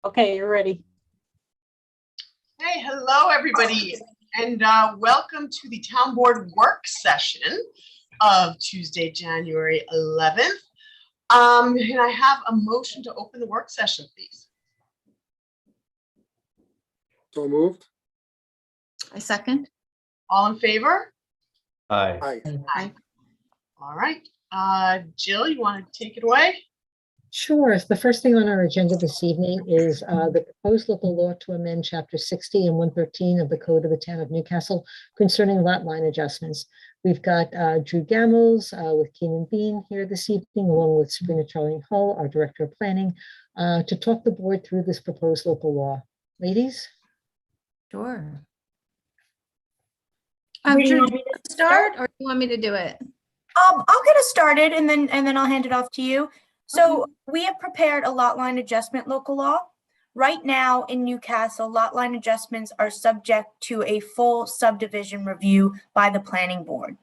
Okay, you're ready. Hey, hello, everybody, and welcome to the Town Board work session of Tuesday, January 11th. And I have a motion to open the work session, please. So moved. I second. All in favor? Aye. Aye. Aye. All right. Jill, you want to take it away? Sure. The first thing on our agenda this evening is the proposed local law to amend Chapter 60 and 113 of the Code of the Town of Newcastle concerning lot line adjustments. We've got Drew Gammels with Keenan Bean here this evening, along with Sabrina Charlie Hull, our Director of Planning, to talk the board through this proposed local law. Ladies? Sure. Do you Drew, want do me you to start or do you want me to do it? I'll get us started and then I'll hand it off to you. So we have prepared a lot line adjustment local law. Right now in Newcastle, lot line adjustments are subject to a full subdivision review by the planning board.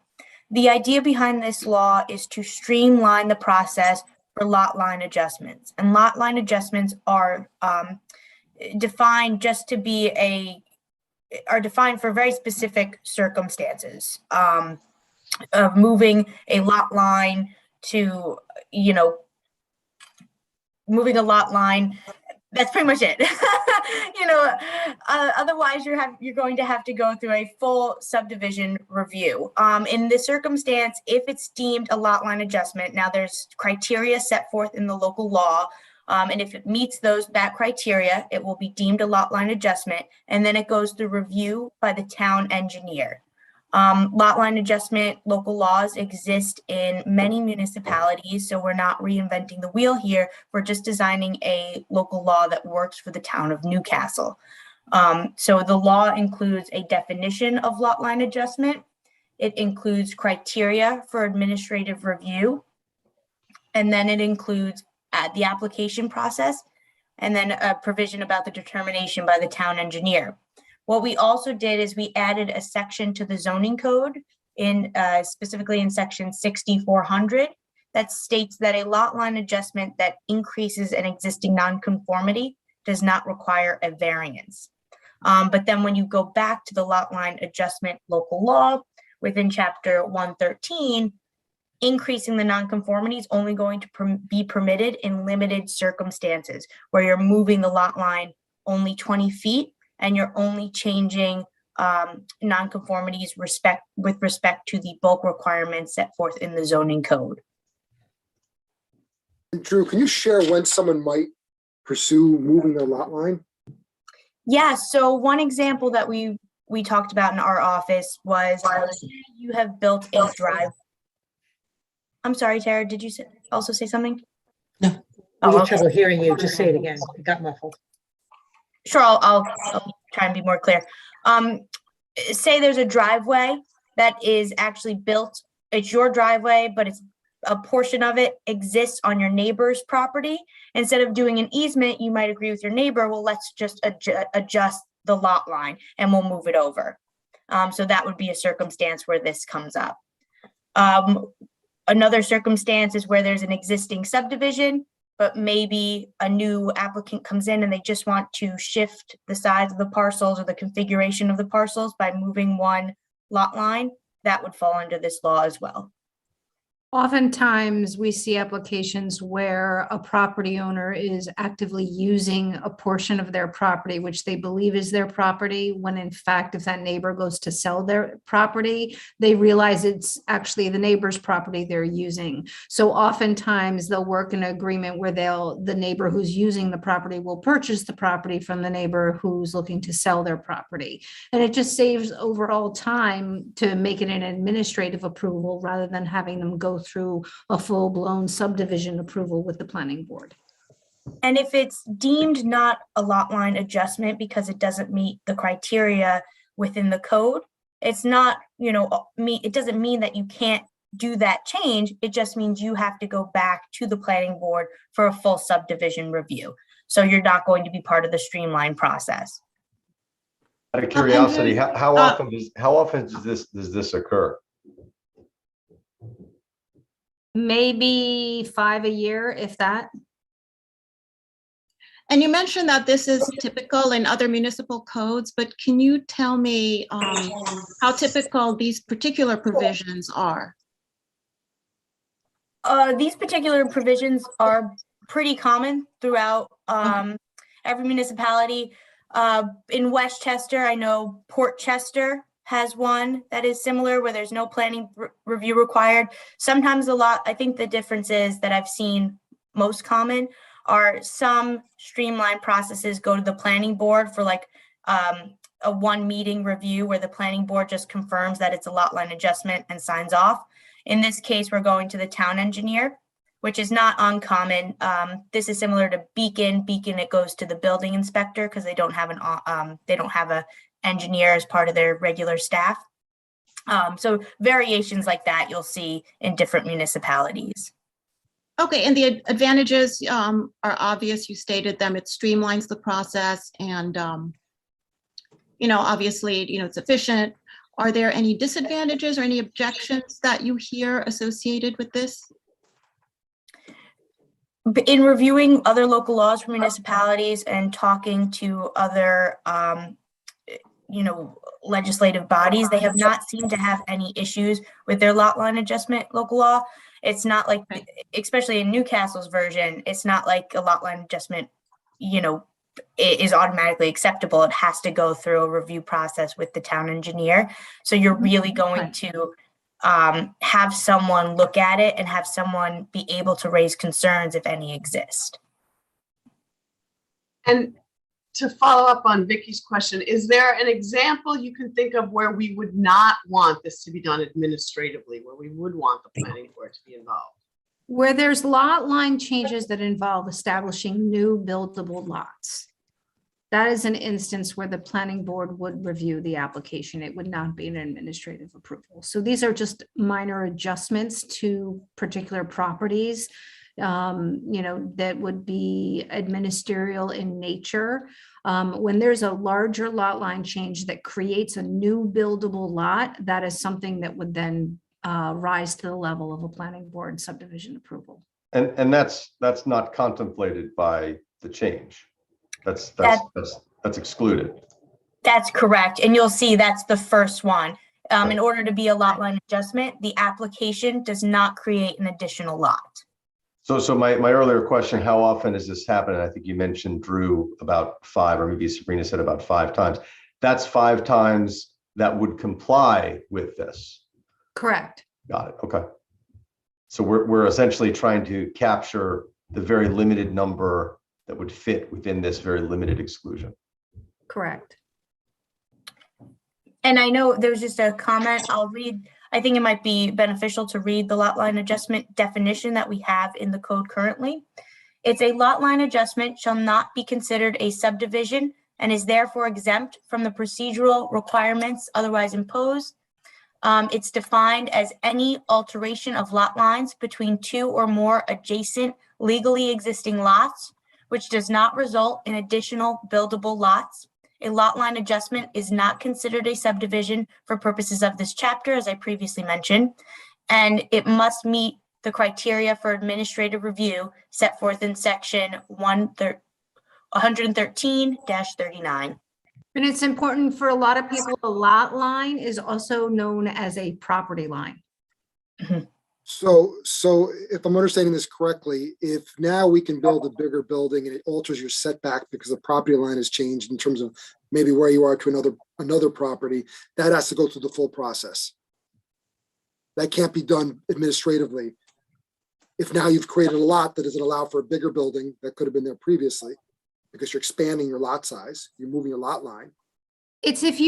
The idea behind this law is to streamline the process for lot line adjustments. And lot line adjustments are defined for very specific circumstances of moving a lot line to, moving a lot line. That's pretty much it. Otherwise you're going to have to go through a full subdivision review. In this circumstance, if it's deemed a lot line adjustment, now there's criteria set forth in the local law. And if it meets that criteria, it will be deemed a lot line adjustment, and then it goes through review by the town engineer. Lot line adjustment local laws exist in many municipalities, so we're not reinventing the wheel here. We're just designing a local law that works for the town of Newcastle. So the law includes a definition of lot line adjustment. It includes criteria for administrative review, and then it includes the application process, and then a provision about the determination by the town engineer. What we also did is we added a section to the zoning code specifically in section 6400 that states that a lot line adjustment that increases an existing nonconformity does not require a variance. But then when you go back to the lot line adjustment local law within chapter 113, increasing the nonconformity is only going to be permitted in limited circumstances where you're moving the lot line only 20 feet and you're only changing nonconformities with respect to the bulk requirements set forth in the zoning code. And Drew, can you share when someone might pursue moving their lot line? Yeah, so one example that we talked about in our office was you have built a drive. I'm sorry, Tara, did you also say something? No. I have trouble hearing you. Just say it again. It got muffled. Sure, I'll try and be more clear. Say there's a driveway that is actually built, it's your driveway, but it's a portion of it exists on your neighbor's property. Instead of doing an easement, you might agree with your neighbor, well, let's just adjust the lot line and we'll move it over. So that would be a circumstance where this comes up. Another circumstance is where there's an existing subdivision, but maybe a new applicant comes in and they just want to shift the size of the parcels or the configuration of the parcels by moving one lot line. That would fall under this law as well. Oftentimes we see applications where a property owner is actively using a portion of their property, which they believe is their property, when in fact, if that neighbor goes to sell their property, they realize it's actually the neighbor's property they're using. So oftentimes they'll work in an agreement where the neighbor who's using the property will purchase the property from the neighbor who's looking to sell their property. And it just saves overall time to make it an administrative approval rather than having them go through a full-blown subdivision approval with the planning board. And if it's deemed not a lot line adjustment because it doesn't meet the criteria within the code, it's not, it doesn't mean that you can't do that change. It just means you have to go back to the planning board for a full subdivision review. So you're not going to be part of the streamlined process. Out of curiosity, how often does this occur? Maybe 5 a year, if that. And you mentioned that this is typical in other municipal codes, but can you tell me how typical these particular provisions are? These particular provisions are pretty common throughout every municipality. In Westchester, I know Portchester has one that is similar where there's no planning review required. Sometimes I think the difference is that I've seen most common are some streamlined processes go to the planning board for like a one meeting review where the planning board just confirms that it's a lot line adjustment and signs off. In this case, we're going to the town engineer, which is not uncommon. This is similar to Beacon. Beacon, it goes to the building inspector because they don't have a engineer as part of their regular staff. So variations like that you'll see in different municipalities. Okay, and the advantages are obvious. You stated them. It streamlines the process and, obviously, it's efficient. Are there any disadvantages or any objections that you hear associated with this? In reviewing other local laws for municipalities and talking to other, legislative bodies, they have not seemed to have any issues with their lot line adjustment local law. It's not like, especially in Newcastle's version, it's not like a lot line adjustment, it is automatically acceptable. It has to go through a review process with the town engineer. So you're really going to have someone look at it and have someone be able to raise concerns if any exist. And to follow up on Vicky's question, is there an example you can think of where we would not want this to be done administratively, where we would want the planning board to be involved? Where there's lot line changes that involve establishing new buildable lots. That is an instance where the planning board would review the application. It would not be an administrative approval. So these are just minor adjustments to particular properties, that would be administerial in nature. When there's a larger lot line change that creates a new buildable lot, that is something that would then rise to the level of a planning board subdivision approval. And that's not contemplated by the change. That's excluded. That's correct. And you'll see that's the first one. In order to be a lot line adjustment, the application does not create an additional lot. So my earlier question, how often does this happen? And I think you mentioned, Drew, about 5, or maybe Sabrina said about 5 times. That's 5 times that would comply with this. Correct. Got it. Okay. So we're essentially trying to capture the very limited number that would fit within this very limited exclusion. Correct. And I know there's just a comment I'll read. I think it might be beneficial to read the lot line adjustment definition that we have in the code currently. It's a lot line adjustment shall not be considered a subdivision and is therefore exempt from the procedural requirements otherwise imposed. It's defined as any alteration of lot lines between 2 or more adjacent legally existing lots, which does not result in additional buildable lots. A lot line adjustment is not considered a subdivision for purposes of this chapter, as I previously mentioned, and it must meet the criteria for administrative review set forth in section 113-39. And it's important for a lot of people, a lot line is also known as a property line. Mm-hmm. So if I'm understanding this correctly, if now we can build a bigger building and it alters your setback because the property line has changed in terms of maybe where you are to another property, that has to go through the full process. That can't be done administratively. If now you've created a lot that doesn't allow for a bigger building that could have been there previously, because you're expanding your lot size, you're moving your lot line. It's if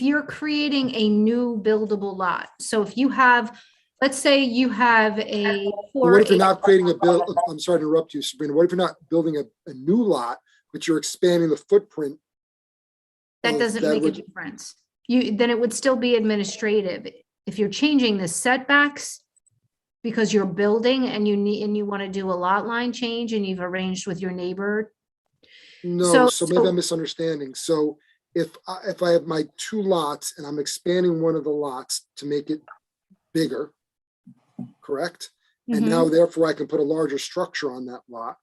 you're creating a new buildable lot. So if you have, let's say you have a. What if you're not creating a build? I'm sorry to interrupt you, Sabrina. What if you're not building a new lot, but you're expanding the footprint? That doesn't make a difference. Then it would still be administrative. If you're changing the setbacks because you're building and you want to do a lot line change and you've arranged with your neighbor. No, so maybe I'm misunderstanding. So if I have my 2 lots and I'm expanding one of the lots to make it bigger, correct? And now therefore I can put a larger structure on that lot,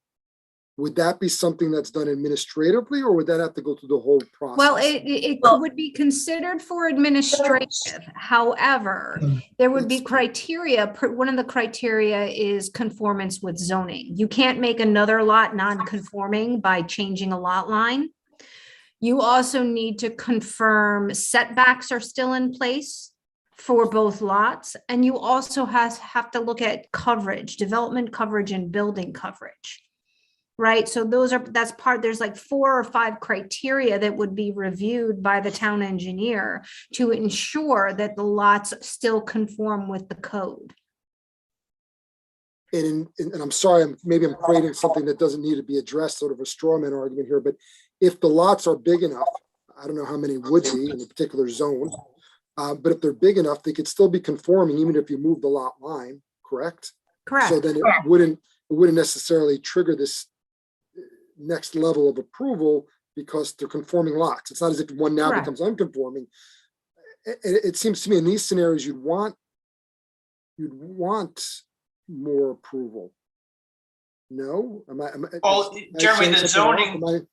would that be something that's done administratively, or would that have to go through the whole process? Well, it would be considered for administrative. However, there would be criteria. One of the criteria is conformance with zoning. You can't make another lot non-conforming by changing a lot line. You also need to confirm setbacks are still in place for both lots. And you also have to look at coverage, development coverage and building coverage. Right, so there's like 4 or 5 criteria that would be reviewed by the town engineer to ensure that the lots still conform with the code. And I'm sorry, maybe I'm creating something that doesn't need to be addressed, sort of a straw man argument here, but if the lots are big enough, I don't know how many would be in a particular zone, but if they're big enough, they could still be conforming even if you move the lot line, correct? Correct. So then it wouldn't necessarily trigger this next level of approval because they're conforming lots. It's not as if one now Correct. becomes unconforming. It seems to me in these scenarios, you'd want more approval. No? Well, Jeremy, saying the something wrong?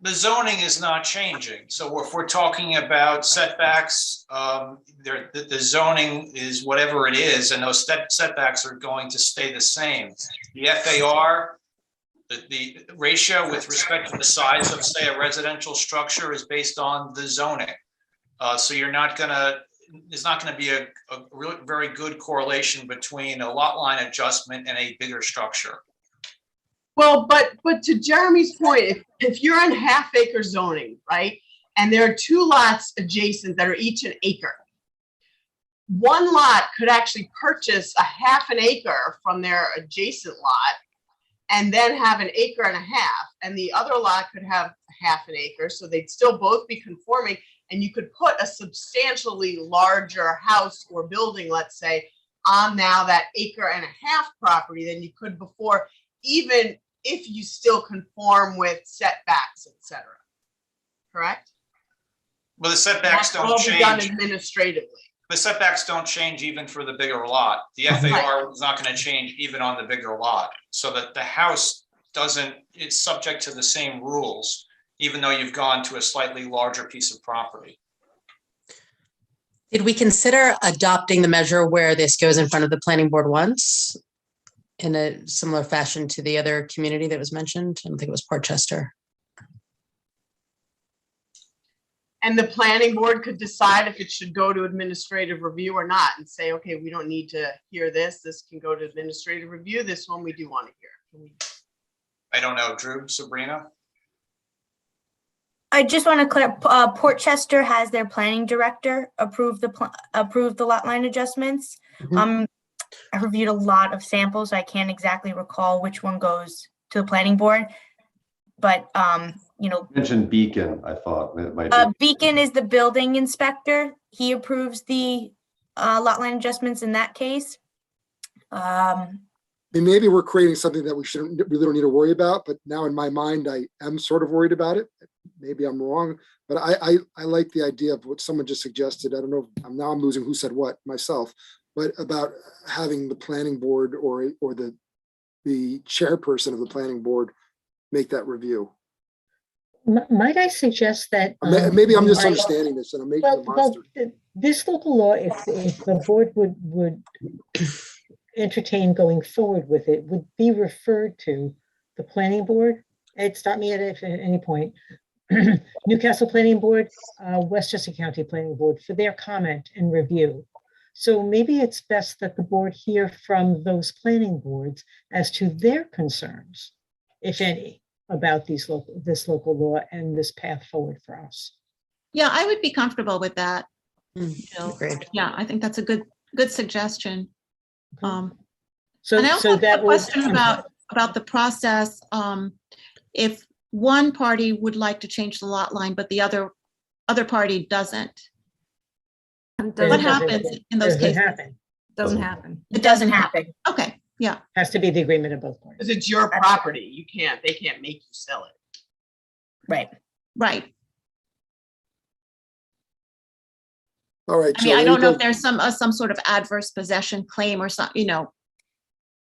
the zoning is not changing. So if we're talking about setbacks, the zoning is whatever it is, and those setbacks are going to stay the same. The FAR, the ratio with respect to the size of, say, a residential structure is based on the zoning. So there's not going to be a really very good correlation between a lot line adjustment and a bigger structure. Well, but to Jeremy's point, if you're on half-acre zoning, right, and there are 2 lots adjacent that are each an acre, one lot could actually purchase a half an acre from their adjacent lot and then have an acre and a half, and the other lot could have half an acre, so they'd still both be conforming, and you could put a substantially larger house or building, let's say, on now that acre and a half property than you could before, even if you still conform with setbacks, etc. Correct? Well, the setbacks That's don't all be done change. administratively. The setbacks don't change even for the bigger lot. The FAR is not going to change even on the bigger lot. So that the house it's subject to the same rules, even though you've gone to a slightly larger piece of property. Did we consider adopting the measure where this goes in front of the planning board once in a similar fashion to the other community that was mentioned? I don't think it was Portchester. And the planning board could decide if it should go to administrative review or not and say, okay, we don't need to hear this. This can go to administrative review. This one we do want to hear. I don't know, Drew, Sabrina? I just want to clear, Portchester has their planning director approve the lot line adjustments. I reviewed a lot of samples. I can't exactly recall which one goes to the planning board, but You mentioned Beacon, I thought it might be. Beacon is the building inspector. He approves the lot line adjustments in that case. And maybe we're creating something that we really don't need to worry about, but now in my mind, I am sort of worried about it. Maybe I'm wrong, but I like the idea of what someone just suggested. I don't know, now I'm losing who said what myself, but about having the planning board or the chairperson of the planning board make that review. Might I suggest that? Maybe I'm misunderstanding this and I'm making a monster. This local law, if the board would entertain going forward with it, would be referred to the planning board. Ed, stop me at any point. Newcastle Planning Board, Westchester County Planning Board for their comment and review. So maybe it's best that the board hear from those planning boards as to their concerns, if any, about this local law and this path forward for us. Yeah, I would be comfortable with that. Agreed. Yeah, I think that's a good suggestion. So, And I also so have that a question about the process. If one party would like to change the lot line, but the other party doesn't, what happens in those cases? Doesn't happen. It doesn't happen. Okay, yeah. Has to be the agreement of both parties. Because it's your property. They can't make you sell it. Right. Right. All right. I mean, I don't know if there's some sort of adverse possession claim or something,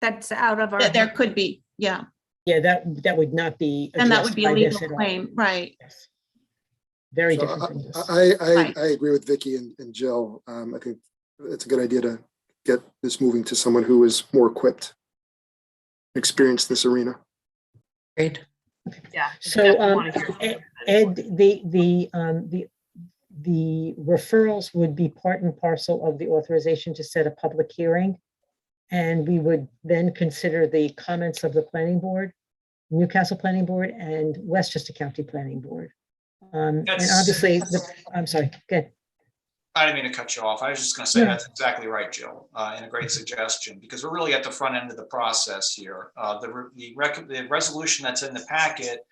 That's out of our. that there could be. Yeah. Yeah, that would not be. then that would be a addressed by this legal at all. claim, right? Yes. Very So different from this. Right. I agree with Vicky and Jill. I think it's a good idea to get this moving to someone who is more equipped, experienced in this arena. Great. Yeah. So, definitely wanna hear from everybody. Ed, the referrals would be part and parcel of the authorization to set a public hearing. And we would then consider the comments of the planning board, Newcastle Planning Board and Westchester County Planning Board. And That's- obviously, I'm sorry, good. I didn't mean to cut you off. I was just going to say No. that's exactly right, Jill, and a great suggestion, because we're really at the front end of the process here. The resolution that's in the packet,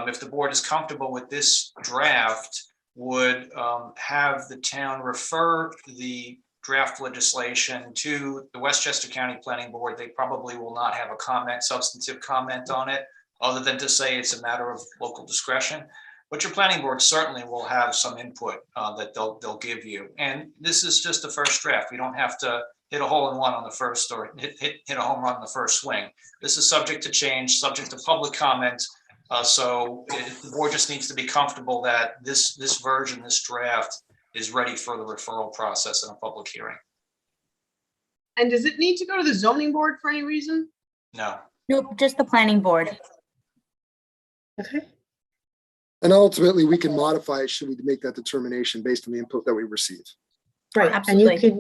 if the board is comfortable with this draft, would have the town refer the draft legislation to the Westchester County Planning Board. They probably will not have a substantive comment on it, other than to say it's a matter of local discretion. But your planning board certainly will have some input that they'll give you. And this is just the first draft. We don't have to hit a hole in one on the first, or hit a home run on the first swing. This is subject to change, subject to public comment. So the board just needs to be comfortable that this version, this draft, is ready for the referral process in a public hearing. And does it need to go to the zoning board for any reason? No. Nope, just the planning board. Okay. And ultimately, we can modify it should we make that determination based on the input that we receive. Right, Absolutely.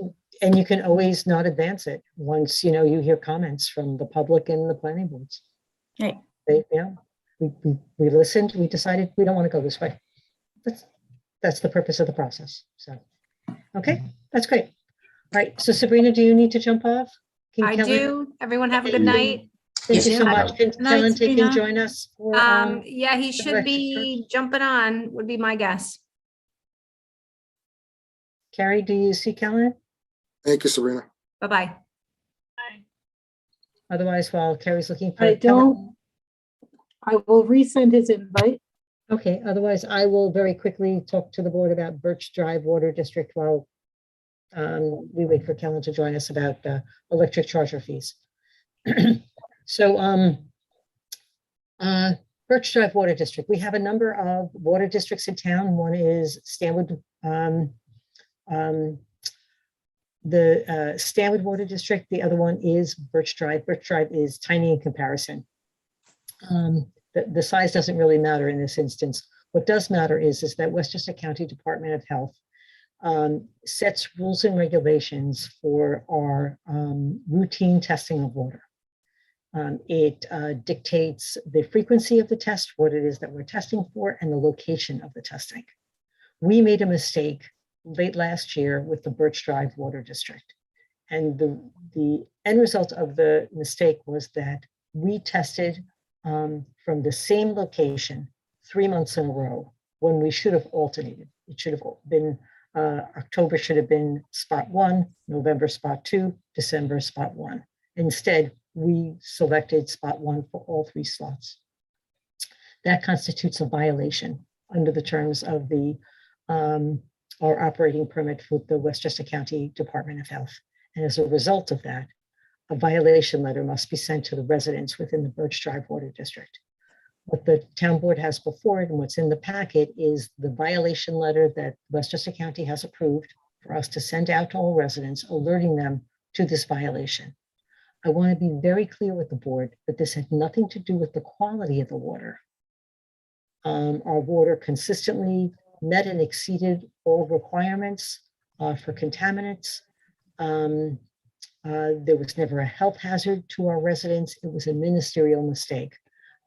and you can always not advance it once, you know, you hear comments from the public and the planning boards. Right. We listened, we decided we don't want to go this way. That's the purpose of the process, so. Okay, that's great. All right, so Sabrina, do you need to jump off? Can I Kelly- do. Everyone have a good night. Thank you so Yeah. much. Can Good night, Kellen take and Sabrina. join us for, Yeah, he should direct be jumping on, would be my guess. Carrie, do you see Kellen? Thank you, Sabrina. Bye-bye. Otherwise, while Carrie's looking for. I Kellen- don't. I will resend his invite. Okay, otherwise I will very quickly talk to the board about Birch Drive Water District while we wait for Kellen to join us about electric charger fees. So Birch Drive Water District, we have a number of water districts in town. One is Stanwood, the Stanwood Water District. The other one is Birch Drive. Birch Drive is tiny in comparison. The size doesn't really matter in this instance. What does matter is that Westchester County Department of Health sets rules and regulations for our routine testing of water. It dictates the frequency of the test, what it is that we're testing for, and the location of the testing. We made a mistake late last year with the Birch Drive Water District. And the end result of the mistake was that we tested from the same location 3 months in a row when we should have alternated. It should have been October should have been spot 1, November spot 2, December spot 1. Instead, we selected spot 1 for all 3 slots. That constitutes a violation under the terms of the our operating permit with the Westchester County Department of Health. And as a result of that, a violation letter must be sent to the residents within the Birch Drive Water District. What the town board has before it and what's in the packet is the violation letter that Westchester County has approved for us to send out to all residents, alerting them to this violation. I want to be very clear with the board that this had nothing to do with the quality of the water. Our water consistently met and exceeded all requirements for contaminants. There was never a health hazard to our residents. It was a ministerial mistake,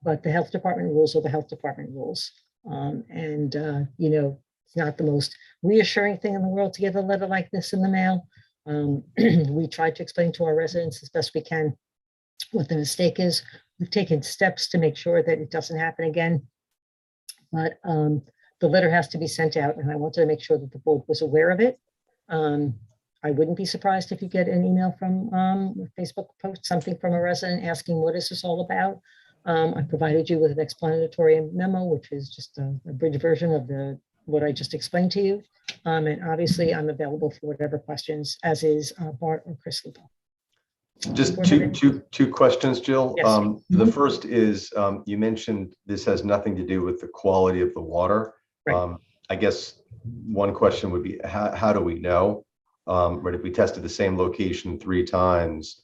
but the health department rules are the health department rules. You know, it's not the most reassuring thing in the world to get a letter like this in the mail. We tried to explain to our residents as best we can what the mistake is. We've taken steps to make sure that it doesn't happen again. But the letter has to be sent out, and I wanted to make sure that the board was aware of it. I wouldn't be surprised if you get an email from a Facebook post, something from a resident asking, what is this all about? I provided you with an explanatory memo, which is just a bridge version of what I just explained to you. And obviously I'm available for whatever questions, as is Bart or Chris Lupo. Just Board member? two questions, Jill. Yes. The Mhm. first is, you mentioned this has nothing to do with the quality of the water. Right. I guess one question would be, how do we know? Right, if we tested the same location 3 times,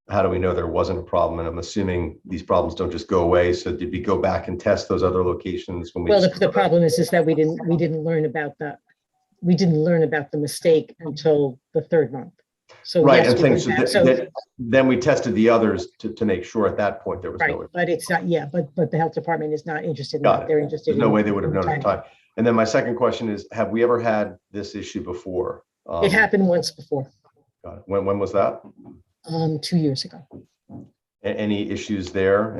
how do we know there wasn't a problem? And I'm assuming these problems don't just go away. So did we go back and test those other locations when we? Well, the problem is that we didn't learn about the mistake until the 3rd month. So Right, yes, and we things, went back. So, then we tested the others to make sure at that point there was right, no. but it's not, yeah, but the health department is not interested in Got that. it. They're interested There's no in. way they would have known at the timing. time. And then my second question is, have we ever had this issue before? It happened once before, Got it. When was that? 2 years ago. Any issues there?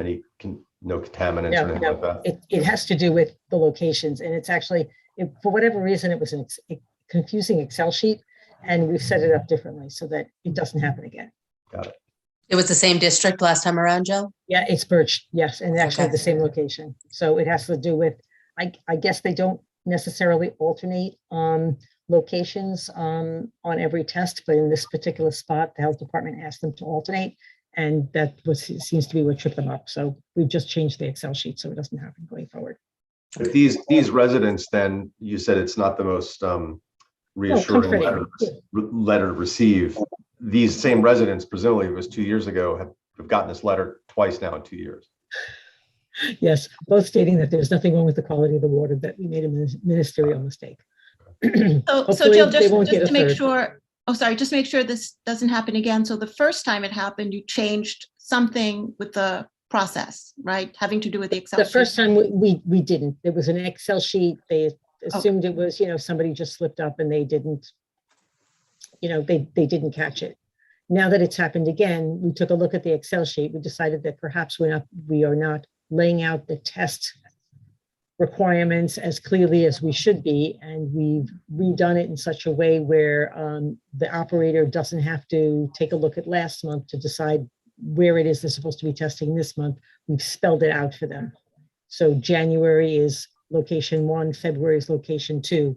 No contaminants or anything like that? It has to do with the locations, and it's actually, for whatever reason, it was a confusing Excel sheet, and we've set it up differently so that it doesn't happen again. Got it. It was the same district last time around, Jill? Yeah, it's Birch, yes, and actually Okay. the same location. So it has to do with, I guess they don't necessarily alternate locations on every test, but in this particular spot, the health department asked them to alternate, and seems to be what tripped them up. So we've just changed the Excel sheet so it doesn't happen going forward. If these residents, then you said it's not the most reassuring comforting. letter to receive. These same residents, presumably it was 2 years ago, have gotten this letter twice now in 2 years. Yes, both stating that there's nothing wrong with the quality of the water, that we made a ministerial mistake. So Hopefully Jill, they won't get just a to make third. sure, just make sure this doesn't happen again. So the first time it happened, you changed something with the process, right? Having to do with the Excel The sheet. first time we didn't. There was an Excel sheet. They assumed it was, somebody just slipped up and they didn't, they didn't catch it. Now that it's happened again, we took a look at the Excel sheet. We decided that perhaps we are not laying out the test requirements as clearly as we should be. And we've redone it in such a way where the operator doesn't have to take a look at last month to decide where it is they're supposed to be testing this month. We've spelled it out for them. So January is location 1, February is location 2,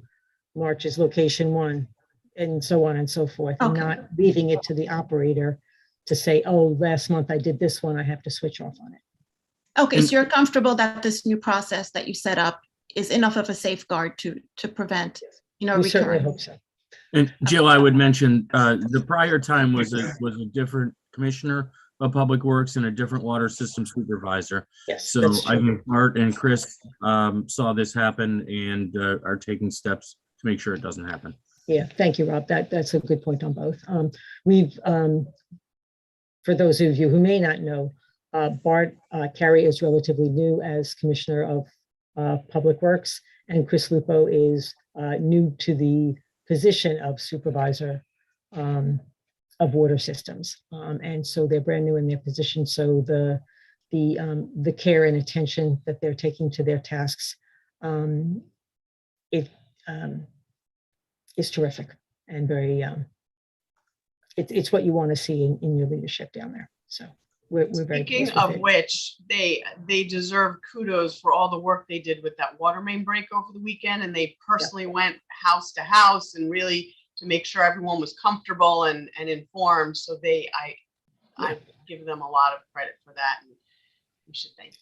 March is location 1, and so on and so forth. And Okay. not leaving it to the operator to say, oh, last month I did this one, I have to switch off on it. Okay, so you're comfortable that this new process that you set up is enough of a safeguard to prevent, We certainly recurrence? hope so. And Jill, I would mention, the prior time was a different commissioner of Public Works and a different water system supervisor. Yes, So that's I true. think Art and Chris saw this happen and are taking steps to make sure it doesn't happen. Yeah, thank you, Rob. That's a good point on both. We've, for those of you who may not know, Bart Carey is relatively new as Commissioner of Public Works, and Chris Lupo is new to the position of Supervisor of Water Systems. And so they're brand new in their position. So the care and attention that they're taking to their tasks, is terrific and very, it's what you want to see in your leadership down there. So we're very. Speaking pleased with of it. which, they deserve kudos for all the work they did with that water main break over the weekend, and they personally went house to house and really to make sure everyone was comfortable and informed. So I give them a lot of credit for that, and we should thank them.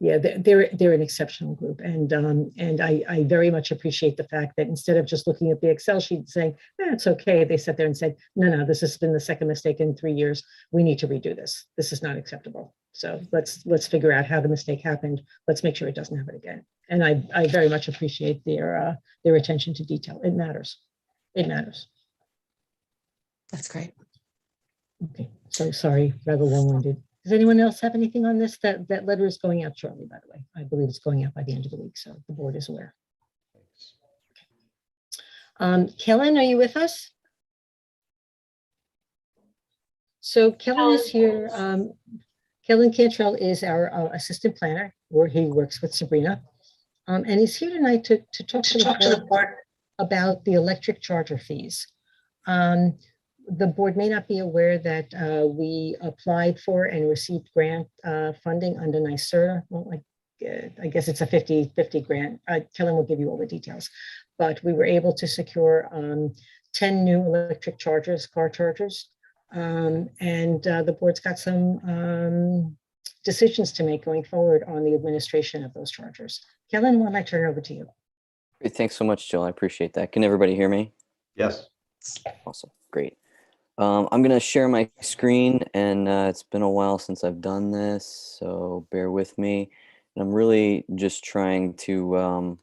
Yeah, they're an exceptional group, and I very much appreciate the fact that instead of just looking at the Excel sheet and saying, it's okay, they sat there and said, no, this has been the second mistake in 3 years. We need to redo this. This is not acceptable. So let's figure out how the mistake happened. Let's make sure it doesn't happen again. And I very much appreciate their attention to detail. It matters. It matters. That's great. Okay, so sorry, rather long-winded. Does anyone else have anything on this? That letter is going out shortly, by the way. I believe it's going out by the end of the week, so the board is aware. Kellen, are you with us? So Kellen is here. Kellen Cantrell is our assistant planner, where he works with Sabrina. And he's here tonight to talk to the board about the electric charger fees. The board may not be aware that we applied for and received grant funding under NYSERDA. Well, I guess it's a 50-50 grant. Kellen will give you all the details. But we were able to secure 10 new electric chargers, car chargers, And the board's got some decisions to make going forward on the administration of those chargers. Kellen, why don't I turn it over to you? Great. Thanks so much, Jill. I appreciate that. Can everybody hear me? Yes. Awesome. Great. I'm going to share my screen, and it's been a while since I've done this, so bear with me. And I'm really just trying to,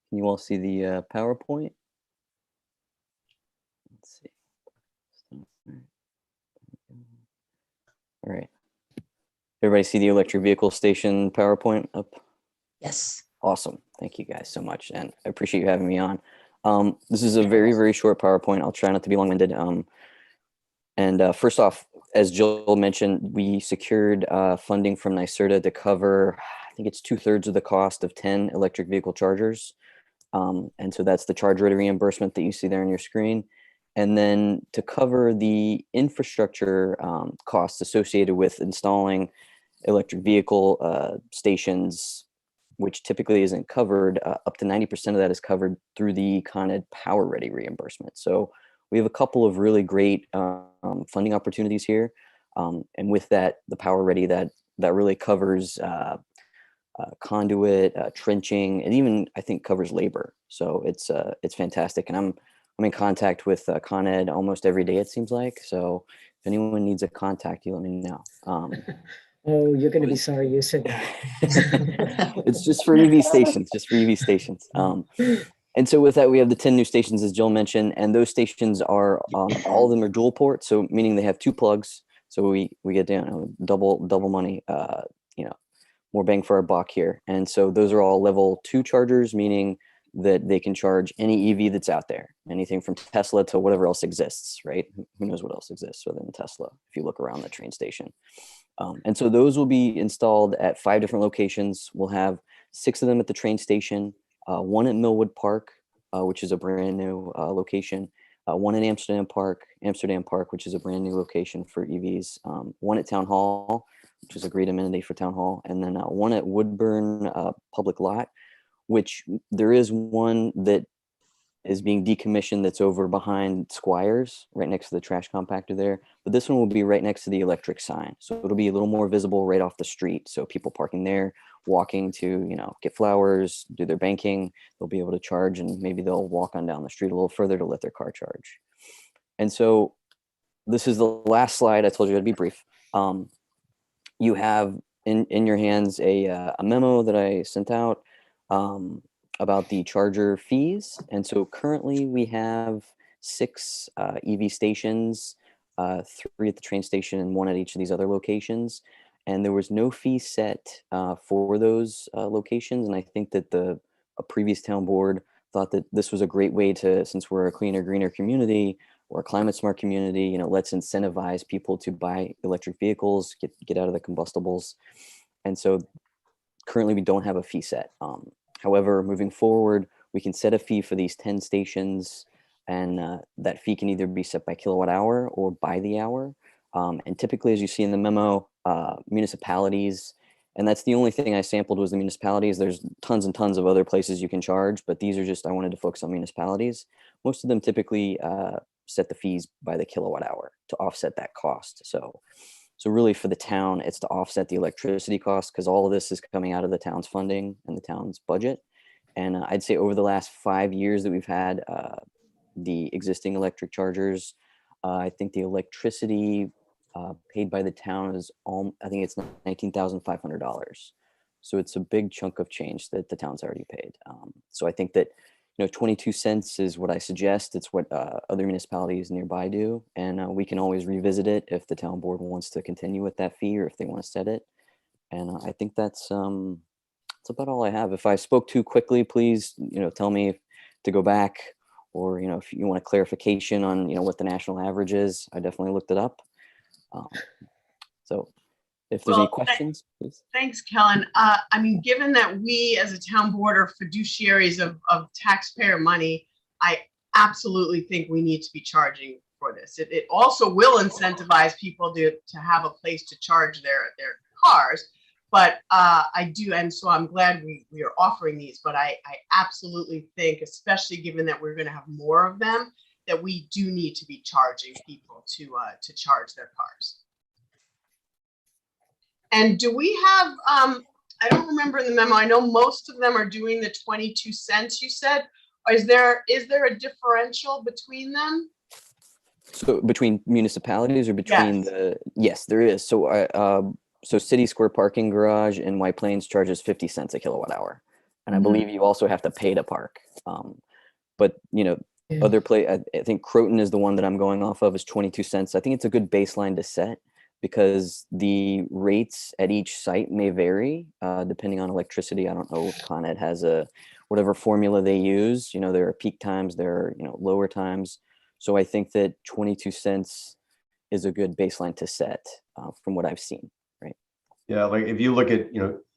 can you all see the PowerPoint? Let's see. All right. Everybody see the electric vehicle station PowerPoint up? Yes. Awesome. Thank you guys so much. And I appreciate you having me on. This is a very, very short PowerPoint. I'll try not to be long-winded. First off, as Jill mentioned, we secured funding from NYSERDA to cover, I think it's 2/3 of the cost of 10 electric vehicle chargers. And so that's the charge rate reimbursement that you see there on your screen. And then to cover the infrastructure costs associated with installing electric vehicle stations, which typically isn't covered, up to 90% of that is covered through the Con Ed Power Ready reimbursement. So we have a couple of really great funding opportunities here. And with that, the Power Ready, that really covers conduit, trenching, and even I think covers labor. So it's fantastic. And I'm in contact with Con Ed almost every day, it seems like. So if anyone needs a contact, you let me know. Oh, you're going to be sorry you said that. It's just for EV stations, And so with that, we have the 10 new stations, as Jill mentioned, and those stations are, all of them are dual port. So meaning they have 2 plugs. So we get double money, more bang for our buck here. And so those are all level 2 chargers, meaning that they can charge any EV that's out there, anything from Tesla to whatever else exists, right? Who knows what else exists other than Tesla, if you look around the train station. And so those will be installed at 5 different locations. We'll have 6 of them at the train station, 1 at Millwood Park, which is a brand new location, 1 in Amsterdam Park, which is a brand new location for EVs, 1 at Town Hall, which is a great amenity for Town Hall, and then 1 at Woodburn Public Lot, which there is one that is being decommissioned that's over behind Squires, right next to the trash compactor there. But this one will be right next to the electric sign. So it'll be a little more visible right off the street. So people parking there, walking to, get flowers, do their banking, they'll be able to charge, and maybe they'll walk on down the street a little further to let their car charge. And so this is the last slide. I told you I'd be brief. You have in your hands a memo that I sent out about the charger fees. And so currently we have 6 EV stations, 3 at the train station and 1 at each of these other locations. And there was no fee set for those locations. And I think that a previous town board thought that this was a great way to, since we're a cleaner, greener community or a climate smart community, let's incentivize people to buy electric vehicles, get out of the combustibles. And so currently we don't have a fee set. However, moving forward, we can set a fee for these 10 stations, and that fee can either be set by kilowatt hour or by the hour. And typically, as you see in the memo, municipalities, and that's the only thing I sampled was the municipalities. There's tons and tons of other places you can charge, but these are just, I wanted to focus on municipalities. Most of them typically set the fees by the kilowatt hour to offset that cost. So really for the town, it's to offset the electricity cost, because all of this is coming out of the town's funding and the town's budget. And I'd say over the last 5 years that we've had the existing electric chargers, I think the electricity paid by the town is I think it's $19,500. So it's a big chunk of change that the town's already paid. So I think that 22 cents is what I suggest. It's what other municipalities nearby do. And we can always revisit it if the town board wants to continue with that fee or if they want to set it. And I think that's about all I have. If I spoke too quickly, please, tell me to go back, or, if you want a clarification on, what the national average is. I definitely looked it up. So if there's any questions, please. Thanks, Kellen. Given that we as a town board are fiduciaries of taxpayer money, I absolutely think we need to be charging for this. It also will incentivize people to have a place to charge their cars. But I do, and so I'm glad we are offering these, but I absolutely think, especially given that we're going to have more of them, that we do need to be charging people to charge their cars. And do we have, I don't remember in the memo, I know most of them are doing the 22 cents you said. Is there a differential between them? So between municipalities or between Yes. yes, there is. So City Square Parking Garage in White Plains charges 50 cents a kilowatt hour. And I believe you also have to pay to park. But other I think Croton is the one that I'm going off of, is 22 cents. I think it's a good baseline to set, because the rates at each site may vary depending on electricity. I don't know if Con Ed has whatever formula they use. There are peak times, there are lower times. So I think that 22 cents is a good baseline to set from what I've seen. Right. Yeah, like if you look at,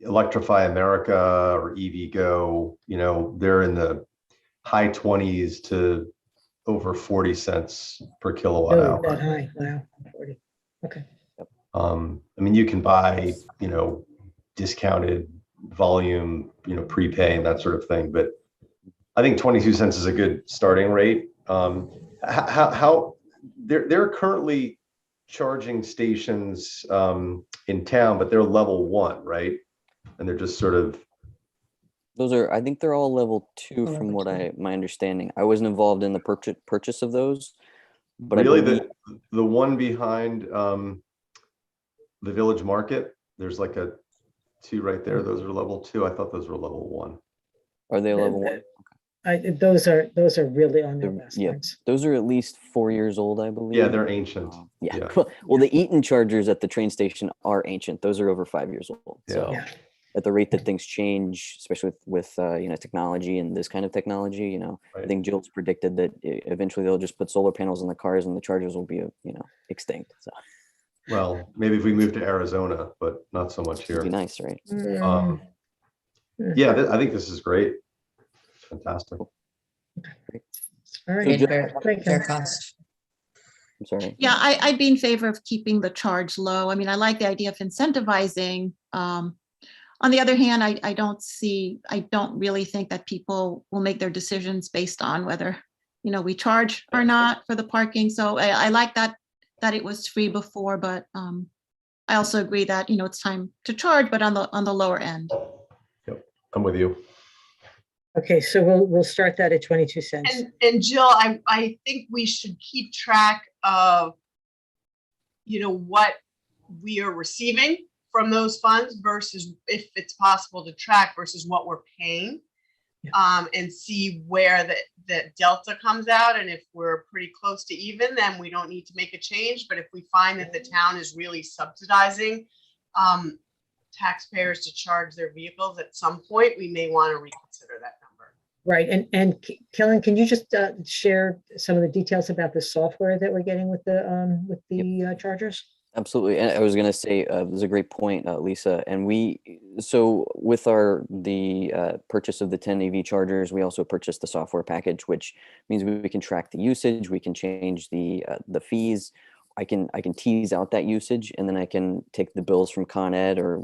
Electrify America or EVgo, they're in the high 20s to over 40 cents per kilowatt Oh, that hour. high, wow, 40, okay. I mean, you can buy, discounted volume, prepay and that sort of thing, but I think 22 cents is a good starting rate. How they're currently charging stations in town, but they're level 1, right? And they're just sort of. I think they're all level 2 from what my understanding. I wasn't involved in the purchase of those, but Really, I believe the one behind the Village Market, there's like a 2 right there. Those are level 2. I thought those were level 1. Are they level 1? Those are really on their best Yeah, ones. those are at least 4 years old, I believe. Yeah, they're ancient. Yeah. Well, the Eaton chargers at the train station are ancient. Those are over 5 years old. So Yeah. at the rate that things change, especially with technology and this kind of technology, I think Jill's predicted that eventually they'll just put solar panels on the cars and the chargers will be extinct. So Well, maybe if we move to Arizona, but not so much it'd here. be nice, right? Yeah, I think this is great. Fantastic. All right. Good, Thank you. fair cost. I'm sorry. Yeah, I'd be in favor of keeping the charge low. I mean, I like the idea of incentivizing. On the other hand, I don't really think that people will make their decisions based on whether, we charge or not for the parking. So I like that it was free before, but I also agree that, it's time to charge, but on the lower end. Yep, I'm with you. Okay, so we'll start that at 22 cents. And Jill, I think we should keep track of, what we are receiving from those funds versus, if it's possible to track, versus what we're paying. And see where the delta comes out. And if we're pretty close to even, then we don't need to make a change. But if we find that the town is really subsidizing taxpayers to charge their vehicles at some point, we may want to reconsider that number. Right, and Kellen, can you just share some of the details about the software that we're getting with the chargers? Absolutely. And I was going to say, this is a great point, Lisa. And so with the purchase of the 10 EV chargers, we also purchased the software package, which means we can track the usage, we can change the fees. I can tease out that usage, and then I can take the bills from Con Ed or,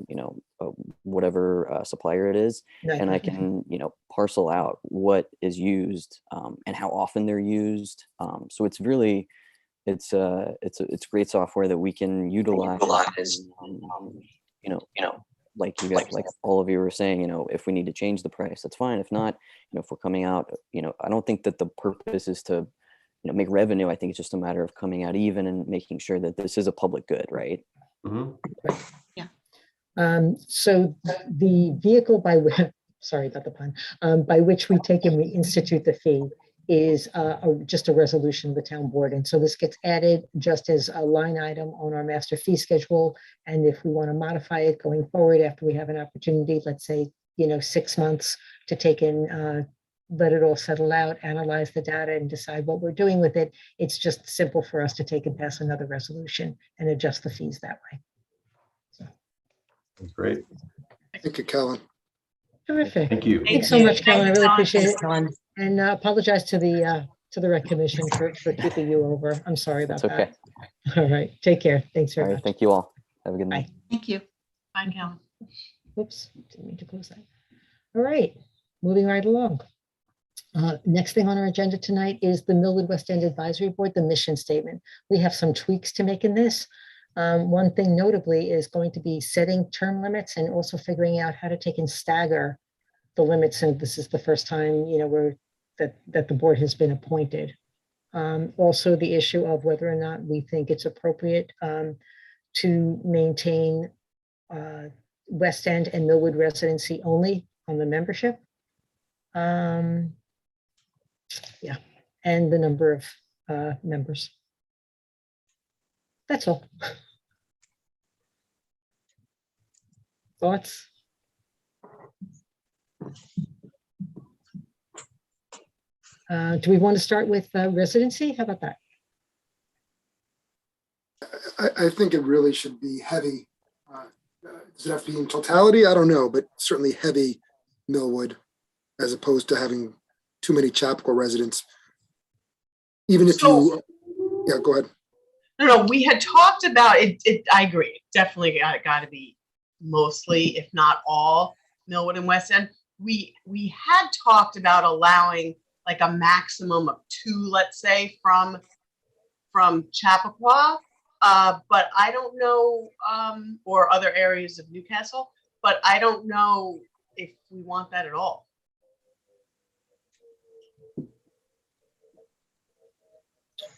whatever supplier it is, and I can, parcel out what is used and how often they're used. So it's really, it's great software that we can utilize. Like all of you were saying, if we need to change the price, that's fine. If not, if we're coming out, I don't think that the purpose is to, make revenue. I think it's just a matter of coming out even and making sure that this is a public good, right? Mm-hmm. Yeah. So the vehicle sorry about the pun, by which we take and we institute the fee is just a resolution of the town board. And so this gets added just as a line item on our master fee schedule. And if we want to modify it going forward after we have an opportunity, let's say, 6 months to take in, let it all settle out, analyze the data and decide what we're doing with it. It's just simple for us to take and pass another resolution and adjust the fees that way. So. That's great. Thank you, Kellen. Terrific. Thank you. Thanks so much, Kellen. I really appreciate it. Thanks, Kellen. And apologize to the rec commission for keeping you over. I'm sorry about It's okay. that. All right. Take care. Thanks All very right. much. Thank you all. Have a good night. Bye. Thank you. Bye, Kellen. Whoops, didn't mean to close that. All right, moving right along. Next thing on our agenda tonight is the Millwood West End Advisory Board, the mission statement. We have some tweaks to make in this. One thing notably is going to be setting term limits and also figuring out how to take and stagger the limits. And this is the first time, that the board has been appointed. Also the issue of whether or not we think it's appropriate to maintain West End and Millwood residency only on the membership. Yeah, and the number of members. That's all. Thoughts? Do we want to start with residency? How about that? I think it really should be heavy. Does it have to be in totality? I don't know, but certainly heavy Millwood, as opposed to having too many Chapel residents. Even if So- yeah, go ahead. No, we had talked about it. I agree. Definitely got to be mostly, if not all, Millwood and West End. We had talked about allowing like a maximum of 2, let's say, from Chappaqua, but I don't know, or other areas of Newcastle, but I don't know if we want that at all.